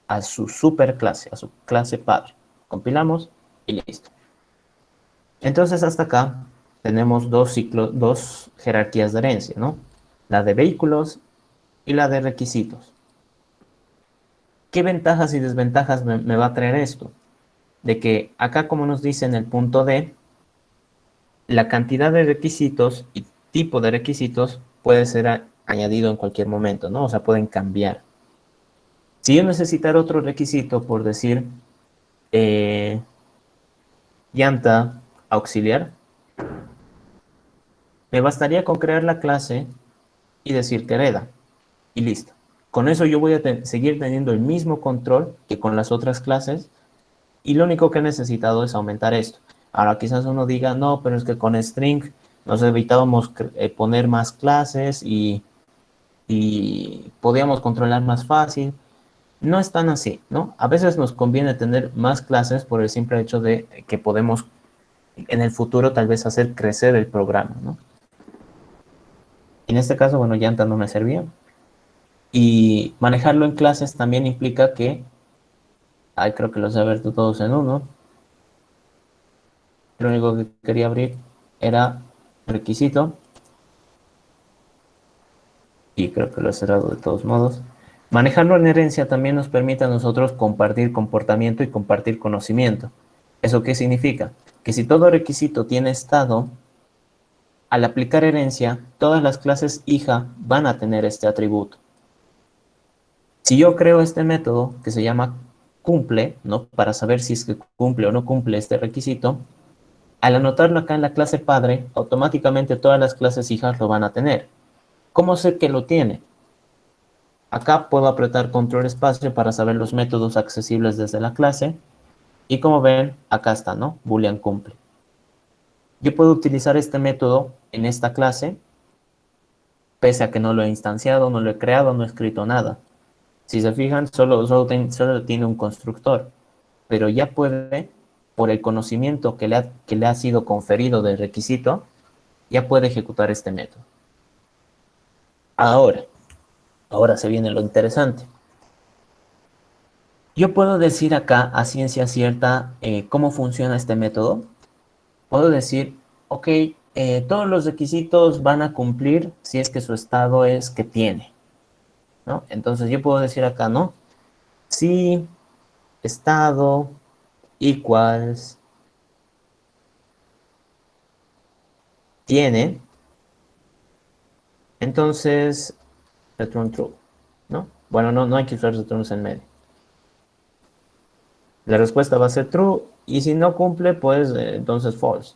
a su superclase, a su clase padre. Compilamos y listo. Entonces hasta acá tenemos dos jerarquías de herencia, ¿no? La de vehículos y la de requisitos. ¿Qué ventajas y desventajas me va a traer esto? De que acá, como nos dice en el punto D, la cantidad de requisitos y tipo de requisitos puede ser añadido en cualquier momento, ¿no? O sea, pueden cambiar. Si yo necesitara otro requisito, por decir, eh, llanta auxiliar, me bastaría con crear la clase y decir que hereda. Y listo. Con eso yo voy a seguir teniendo el mismo control que con las otras clases y lo único que he necesitado es aumentar esto. Ahora quizás uno diga, no, pero es que con string nos evitábamos poner más clases y podíamos controlar más fácil. No es tan así, ¿no? A veces nos conviene tener más clases por el simple hecho de que podemos en el futuro tal vez hacer crecer el programa, ¿no? En este caso, bueno, Llanta no me servía. Y manejarlo en clases también implica que, ay, creo que los he abierto todos en uno. Lo único que quería abrir era requisito. Y creo que lo he cerrado de todos modos. Manejarlo en herencia también nos permite a nosotros compartir comportamiento y compartir conocimiento. ¿Eso qué significa? Que si todo requisito tiene estado, al aplicar herencia, todas las clases hija van a tener este atributo. Si yo creo este método que se llama cumple, ¿no? Para saber si es que cumple o no cumple este requisito, al anotarlo acá en la clase padre, automáticamente todas las clases hijas lo van a tener. ¿Cómo sé que lo tiene? Acá puedo apretar control espacio para saber los métodos accesibles desde la clase. Y como ven, acá está, ¿no? Boolean cumple. Yo puedo utilizar este método en esta clase, pese a que no lo he instanciado, no lo he creado, no he escrito nada. Si se fijan, solo tiene un constructor. Pero ya puede, por el conocimiento que le ha sido conferido del requisito, ya puede ejecutar este método. Ahora se viene lo interesante. Yo puedo decir acá a ciencia cierta cómo funciona este método. Puedo decir, ok, todos los requisitos van a cumplir si es que su estado es que tiene, ¿no? Entonces yo puedo decir acá, ¿no? Si estado equals tiene, entonces return true, ¿no? Bueno, no hay que usar returns en medio. La respuesta va a ser true y si no cumple, pues entonces false.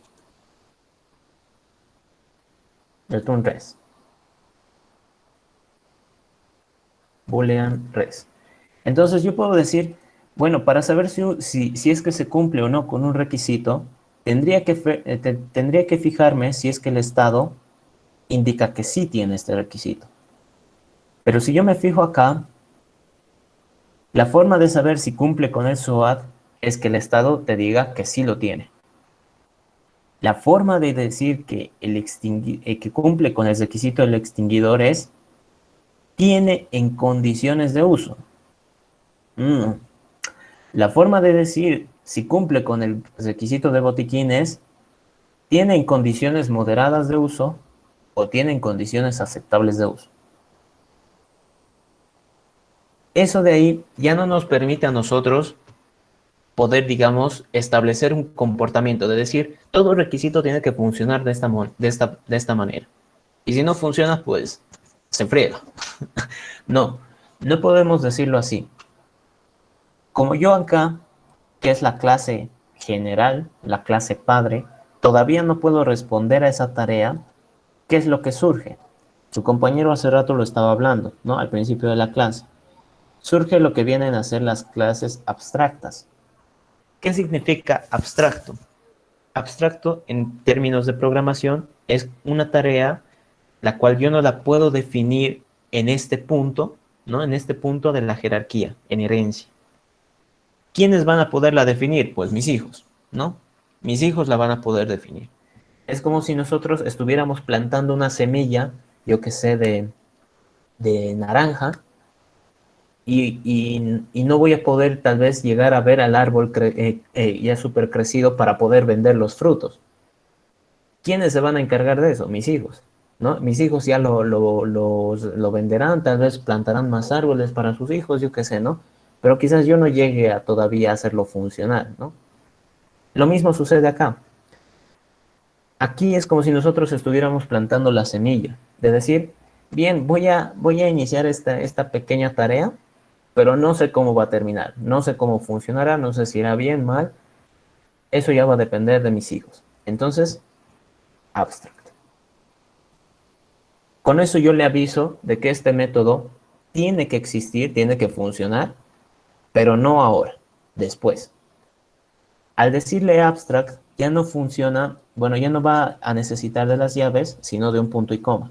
Return res. Boolean res. Entonces yo puedo decir, bueno, para saber si es que se cumple o no con un requisito, tendría que fijarme si es que el estado indica que sí tiene este requisito. Pero si yo me fijo acá, la forma de saber si cumple con el SOAD es que el estado te diga que sí lo tiene. La forma de decir que, que cumple con el requisito del extinguidor es tiene en condiciones de uso. La forma de decir si cumple con el requisito de botiquín es tiene en condiciones moderadas de uso o tiene en condiciones aceptables de uso. Eso de ahí ya no nos permite a nosotros poder, digamos, establecer un comportamiento, de decir, todo requisito tiene que funcionar de esta manera. Y si no funciona, pues se friega. No, no podemos decirlo así. Como yo acá, que es la clase general, la clase padre, todavía no puedo responder a esa tarea, ¿qué es lo que surge? Su compañero hace rato lo estaba hablando, ¿no? Al principio de la clase. Surge lo que vienen a ser las clases abstractas. ¿Qué significa abstracto? Abstracto en términos de programación es una tarea la cual yo no la puedo definir en este punto, ¿no? En este punto de la jerarquía, en herencia. ¿Quiénes van a poderla definir? Pues mis hijos, ¿no? Mis hijos la van a poder definir. Es como si nosotros estuviéramos plantando una semilla, yo que sé, de naranja, y no voy a poder tal vez llegar a ver al árbol ya súper crecido para poder vender los frutos. ¿Quiénes se van a encargar de eso? Mis hijos, ¿no? Mis hijos ya lo venderán, tal vez plantarán más árboles para sus hijos, yo qué sé, ¿no? Pero quizás yo no llegue a todavía hacerlo funcionar, ¿no? Lo mismo sucede acá. Aquí es como si nosotros estuviéramos plantando la semilla, de decir, bien, voy a iniciar esta pequeña tarea, pero no sé cómo va a terminar, no sé cómo funcionará, no sé si irá bien, mal, eso ya va a depender de mis hijos. Entonces, abstract. Con eso yo le aviso de que este método tiene que existir, tiene que funcionar, pero no ahora, después. Al decirle abstract, ya no funciona, bueno, ya no va a necesitar de las llaves, sino de un punto y coma.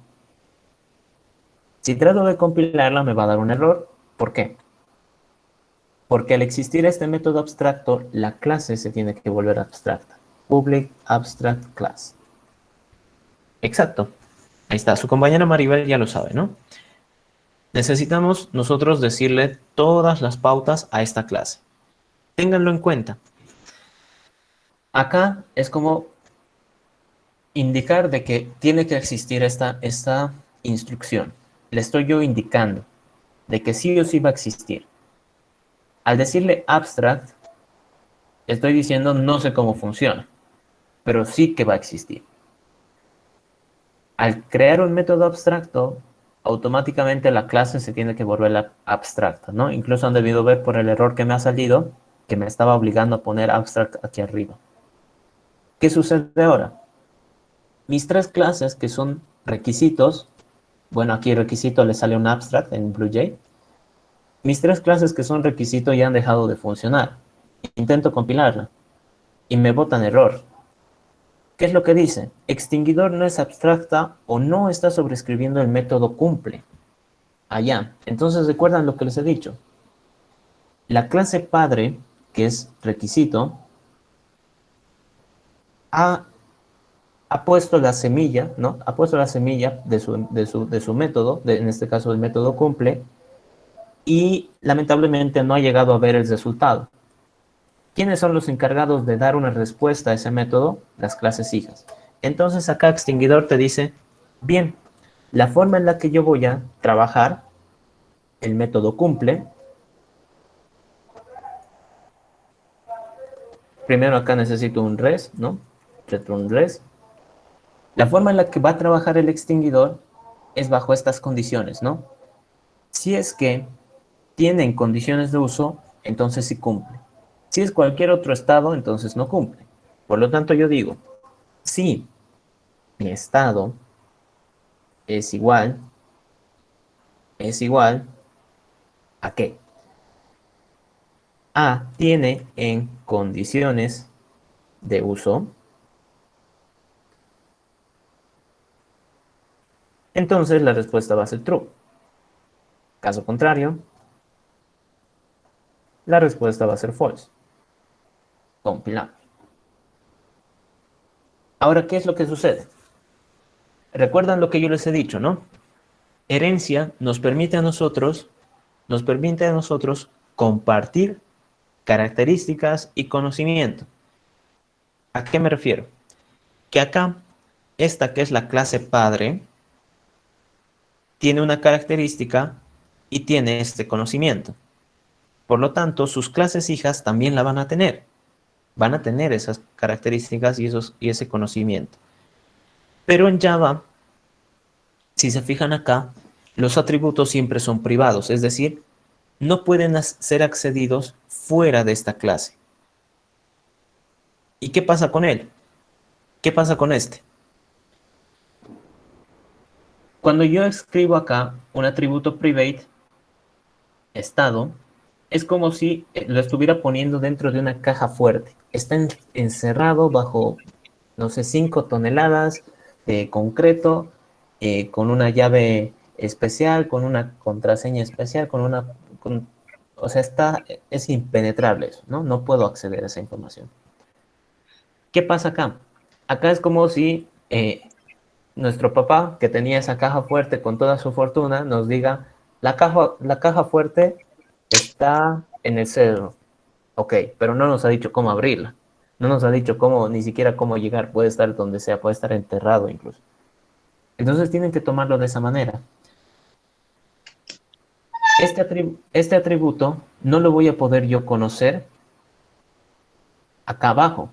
Si trato de compilarla, me va a dar un error. ¿Por qué? Porque al existir este método abstracto, la clase se tiene que volver abstracta. Public abstract class. Exacto. Ahí está. Su compañera Maribel ya lo sabe, ¿no? Necesitamos nosotros decirle todas las pautas a esta clase. Ténganlo en cuenta. Acá es como indicar de que tiene que existir esta instrucción. Le estoy yo indicando de que sí o sí va a existir. Al decirle abstract, estoy diciendo no sé cómo funciona, pero sí que va a existir. Al crear un método abstracto, automáticamente la clase se tiene que volver abstracta, ¿no? Incluso han debido ver por el error que me ha salido, que me estaba obligando a poner abstract aquí arriba. ¿Qué sucede ahora? Mis tres clases que son requisitos, bueno, aquí requisito le sale un abstract en BlueJ. Mis tres clases que son requisito ya han dejado de funcionar. Intento compilarla y me botan error. ¿Qué es lo que dice? Extinguidor no es abstracta o no está sobrescribiendo el método cumple. Allá. Entonces recuerdan lo que les he dicho. La clase padre, que es requisito, ha puesto la semilla, ¿no? Ha puesto la semilla de su método, en este caso el método cumple, y lamentablemente no ha llegado a ver el resultado. ¿Quiénes son los encargados de dar una respuesta a ese método? Las clases hijas. Entonces acá extinguidor te dice, bien, la forma en la que yo voy a trabajar el método cumple, primero acá necesito un res, ¿no? Return res. La forma en la que va a trabajar el extinguidor es bajo estas condiciones, ¿no? Si es que tienen condiciones de uso, entonces sí cumple. Si es cualquier otro estado, entonces no cumple. Por lo tanto, yo digo, si mi estado es igual ¿a qué? A tiene en condiciones de uso, entonces la respuesta va a ser true. Caso contrario, la respuesta va a ser false. Compilamos. Ahora, ¿qué es lo que sucede? Recuerdan lo que yo les he dicho, ¿no? Herencia nos permite a nosotros compartir características y conocimiento. ¿A qué me refiero? Que acá, esta que es la clase padre, tiene una característica y tiene este conocimiento. Por lo tanto, sus clases hijas también la van a tener. Van a tener esas características y ese conocimiento. Pero en Java Si se fijan acá, los atributos siempre son privados, es decir, no pueden ser accedidos fuera de esta clase. ¿Y qué pasa con él? ¿Qué pasa con este? Cuando yo escribo acá un atributo private, estado, es como si lo estuviera poniendo dentro de una caja fuerte. Está encerrado bajo, no sé, 5 toneladas de concreto, con una llave especial, con una contraseña especial, o sea, es impenetrable eso, ¿no? No puedo acceder a esa información. ¿Qué pasa acá? Acá es como si nuestro papá, que tenía esa caja fuerte con toda su fortuna, nos diga, la caja fuerte está en el cerro. Ok, pero no nos ha dicho cómo abrirla. No nos ha dicho cómo, ni siquiera cómo llegar. Puede estar donde sea, puede estar enterrado incluso. Entonces tienen que tomarlo de esa manera. Este atributo no lo voy a poder yo conocer acá abajo.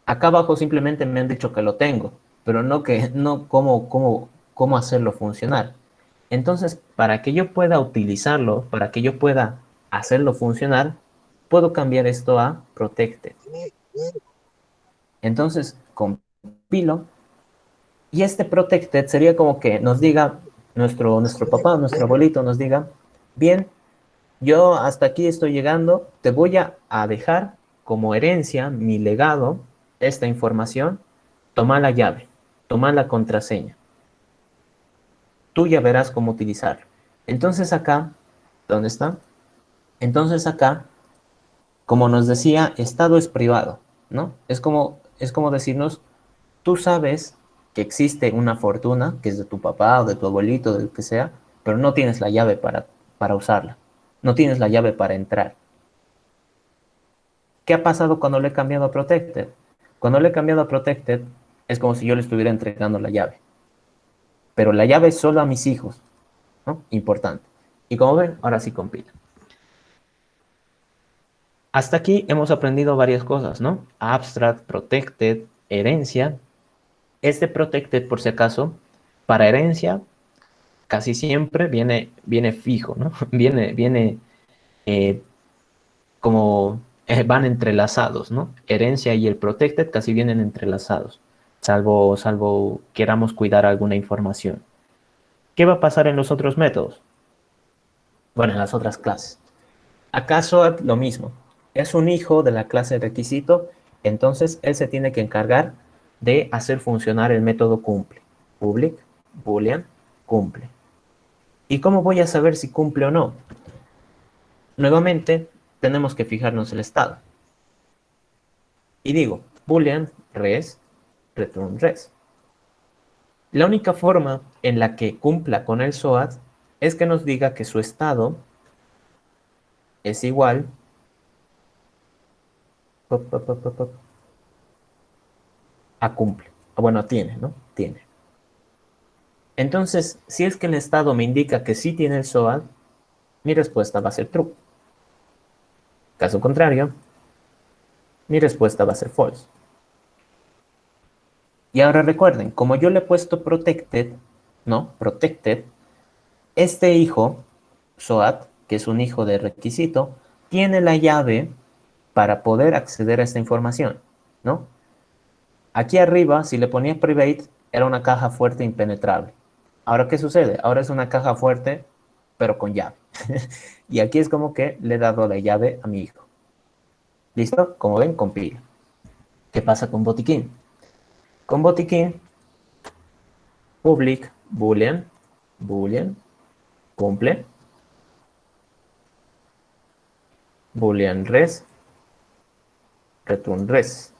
Acá abajo simplemente me han dicho que lo tengo, pero no cómo hacerlo funcionar. Entonces, para que yo pueda utilizarlo, para que yo pueda hacerlo funcionar, puedo cambiar esto a protected. Entonces, compilo y este protected sería como que nos diga nuestro papá, nuestro abuelito nos diga, bien, yo hasta aquí estoy llegando, te voy a dejar como herencia, mi legado, esta información, toma la llave, toma la contraseña, tú ya verás cómo utilizarlo. Entonces acá, ¿dónde está? Entonces acá, como nos decía, estado es privado, ¿no? Es como decirnos, tú sabes que existe una fortuna, que es de tu papá o de tu abuelito, del que sea, pero no tienes la llave para usarla, no tienes la llave para entrar. ¿Qué ha pasado cuando le he cambiado a Protected? Cuando le he cambiado a Protected, es como si yo le estuviera entregando la llave. Pero la llave es solo a mis hijos, ¿no? Importante. Y como ven, ahora sí compila. Hasta aquí hemos aprendido varias cosas, ¿no? Abstract, Protected, herencia. Este Protected, por si acaso, para herencia, casi siempre viene fijo, ¿no? Viene eh, como van entrelazados, ¿no? Herencia y el protected casi vienen entrelazados, salvo queramos cuidar alguna información. ¿Qué va a pasar en los otros métodos? Bueno, en las otras clases. ¿Acaso lo mismo? Es un hijo de la clase requisito, entonces él se tiene que encargar de hacer funcionar el método cumple. Public, boolean, cumple. ¿Y cómo voy a saber si cumple o no? Nuevamente, tenemos que fijarnos el estado. Y digo, boolean res, return res. La única forma en la que cumpla con el SOAT es que nos diga que su estado es igual a cumple. Bueno, tiene, ¿no? Tiene. Entonces, si es que el estado me indica que sí tiene el SOAT, mi respuesta va a ser true. Caso contrario, mi respuesta va a ser false. Y ahora recuerden, como yo le he puesto protected, ¿no? Protected, este hijo, SOAT, que es un hijo de requisito, tiene la llave para poder acceder a esta información, ¿no? Aquí arriba, si le ponía private, era una caja fuerte impenetrable. Ahora, ¿qué sucede? Ahora es una caja fuerte, pero con llave. Y aquí es como que le he dado la llave a mi hijo. ¿Listo? Como ven, compila. ¿Qué pasa con botiquín? Con botiquín, public, boolean, boolean, cumple, boolean res, return res.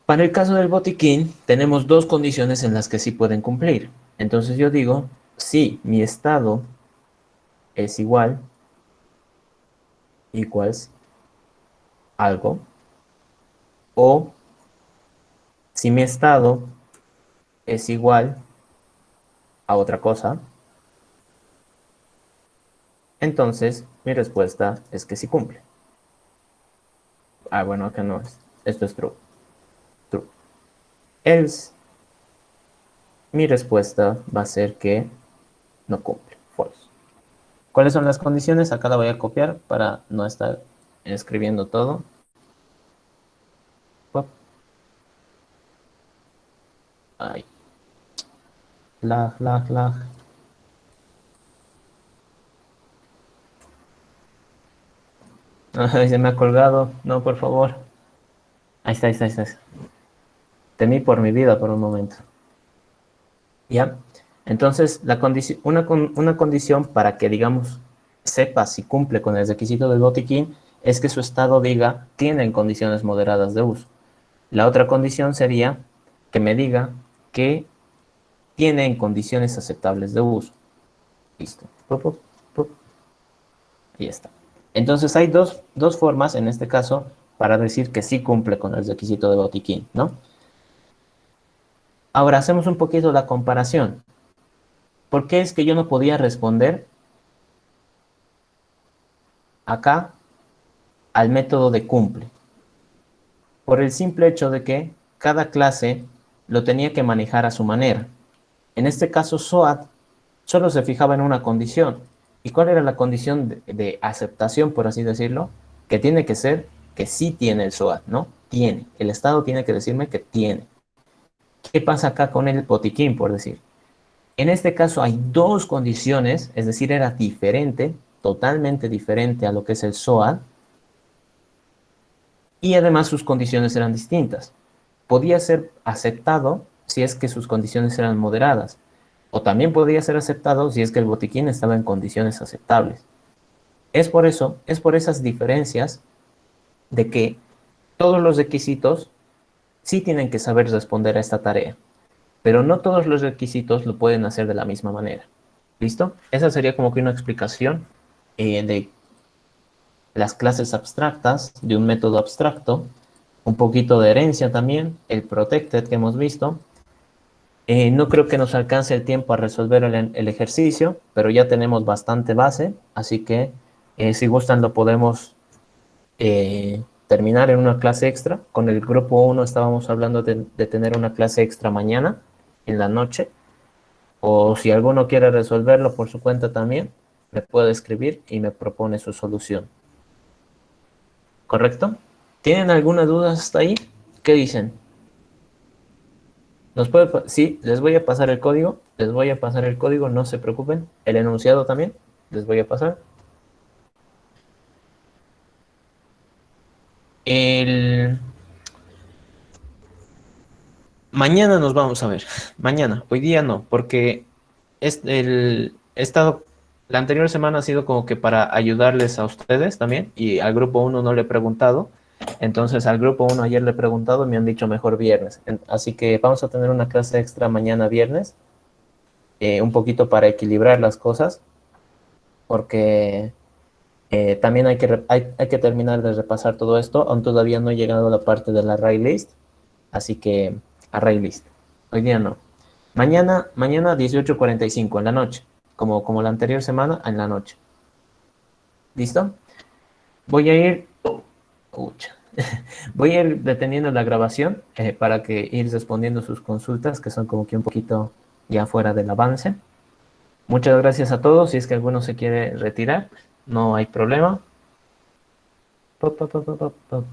Para el caso del botiquín, tenemos dos condiciones en las que sí pueden cumplir. Entonces yo digo, si mi estado es igual, equals, algo, o si mi estado es igual a otra cosa, entonces mi respuesta es que sí cumple. Ah, bueno, acá no es. Esto es true. True. Else, Mi respuesta va a ser que no cumple. False. ¿Cuáles son las condiciones? Acá la voy a copiar para no estar escribiendo todo. Pop. Ay. Lag. Ay, se me ha colgado. No, por favor. Ahí está. Temí por mi vida por un momento. ¿Ya? Entonces, una condición para que, digamos, sepa si cumple con el requisito del botiquín es que su estado diga tiene en condiciones moderadas de uso. La otra condición sería que me diga que tiene en condiciones aceptables de uso. Listo. Pup. Y ya está. Entonces hay dos formas en este caso para decir que sí cumple con el requisito de botiquín, ¿no? Ahora hacemos un poquito la comparación. ¿Por qué es que yo no podía responder acá al método de cumple? Por el simple hecho de que cada clase lo tenía que manejar a su manera. En este caso, SOAT solo se fijaba en una condición. ¿Y cuál era la condición de aceptación, por así decirlo? Que tiene que ser que sí tiene el SOAT, ¿no? Tiene. El Estado tiene que decirme que tiene. ¿Qué pasa acá con el botiquín, por decir? En este caso hay dos condiciones, es decir, era diferente, totalmente diferente a lo que es el SOAT, y además sus condiciones eran distintas. Podía ser aceptado si es que sus condiciones eran moderadas, o también podía ser aceptado si es que el botiquín estaba en condiciones aceptables. Es por esas diferencias de que todos los requisitos sí tienen que saber responder a esta tarea, pero no todos los requisitos lo pueden hacer de la misma manera. ¿Listo? Esa sería como que una explicación de las clases abstractas, de un método abstracto, un poquito de herencia también, el protected que hemos visto. No creo que nos alcance el tiempo a resolver el ejercicio, pero ya tenemos bastante base, así que si gustan lo podemos terminar en una clase extra. Con el grupo 1 estábamos hablando de tener una clase extra mañana en la noche, o si alguno quiere resolverlo por su cuenta también, me puede escribir y me propone su solución. ¿Correcto? ¿Tienen alguna duda hasta ahí? ¿Qué dicen? Sí, les voy a pasar el código, no se preocupen. El enunciado también, les voy a pasar. El... Mañana nos vamos a ver. Mañana, hoy día no, porque he estado, la anterior semana ha sido como que para ayudarles a ustedes también, y al grupo 1 no le he preguntado. Entonces al grupo 1 ayer le he preguntado y me han dicho mejor viernes. Así que vamos a tener una clase extra mañana viernes, un poquito para equilibrar las cosas, porque también hay que terminar de repasar todo esto. Aún todavía no he llegado a la parte de la array list, así que array list. Hoy día no. Mañana 18:45 en la noche, como la anterior semana, en la noche. ¿Listo? Voy a ir... Pucha. Voy a ir deteniendo la grabación para que ir respondiendo sus consultas, que son como que un poquito ya fuera del avance. Muchas gracias a todos. Si es que alguno se quiere retirar, no hay problema. Pop, pop, pop, pop, pop.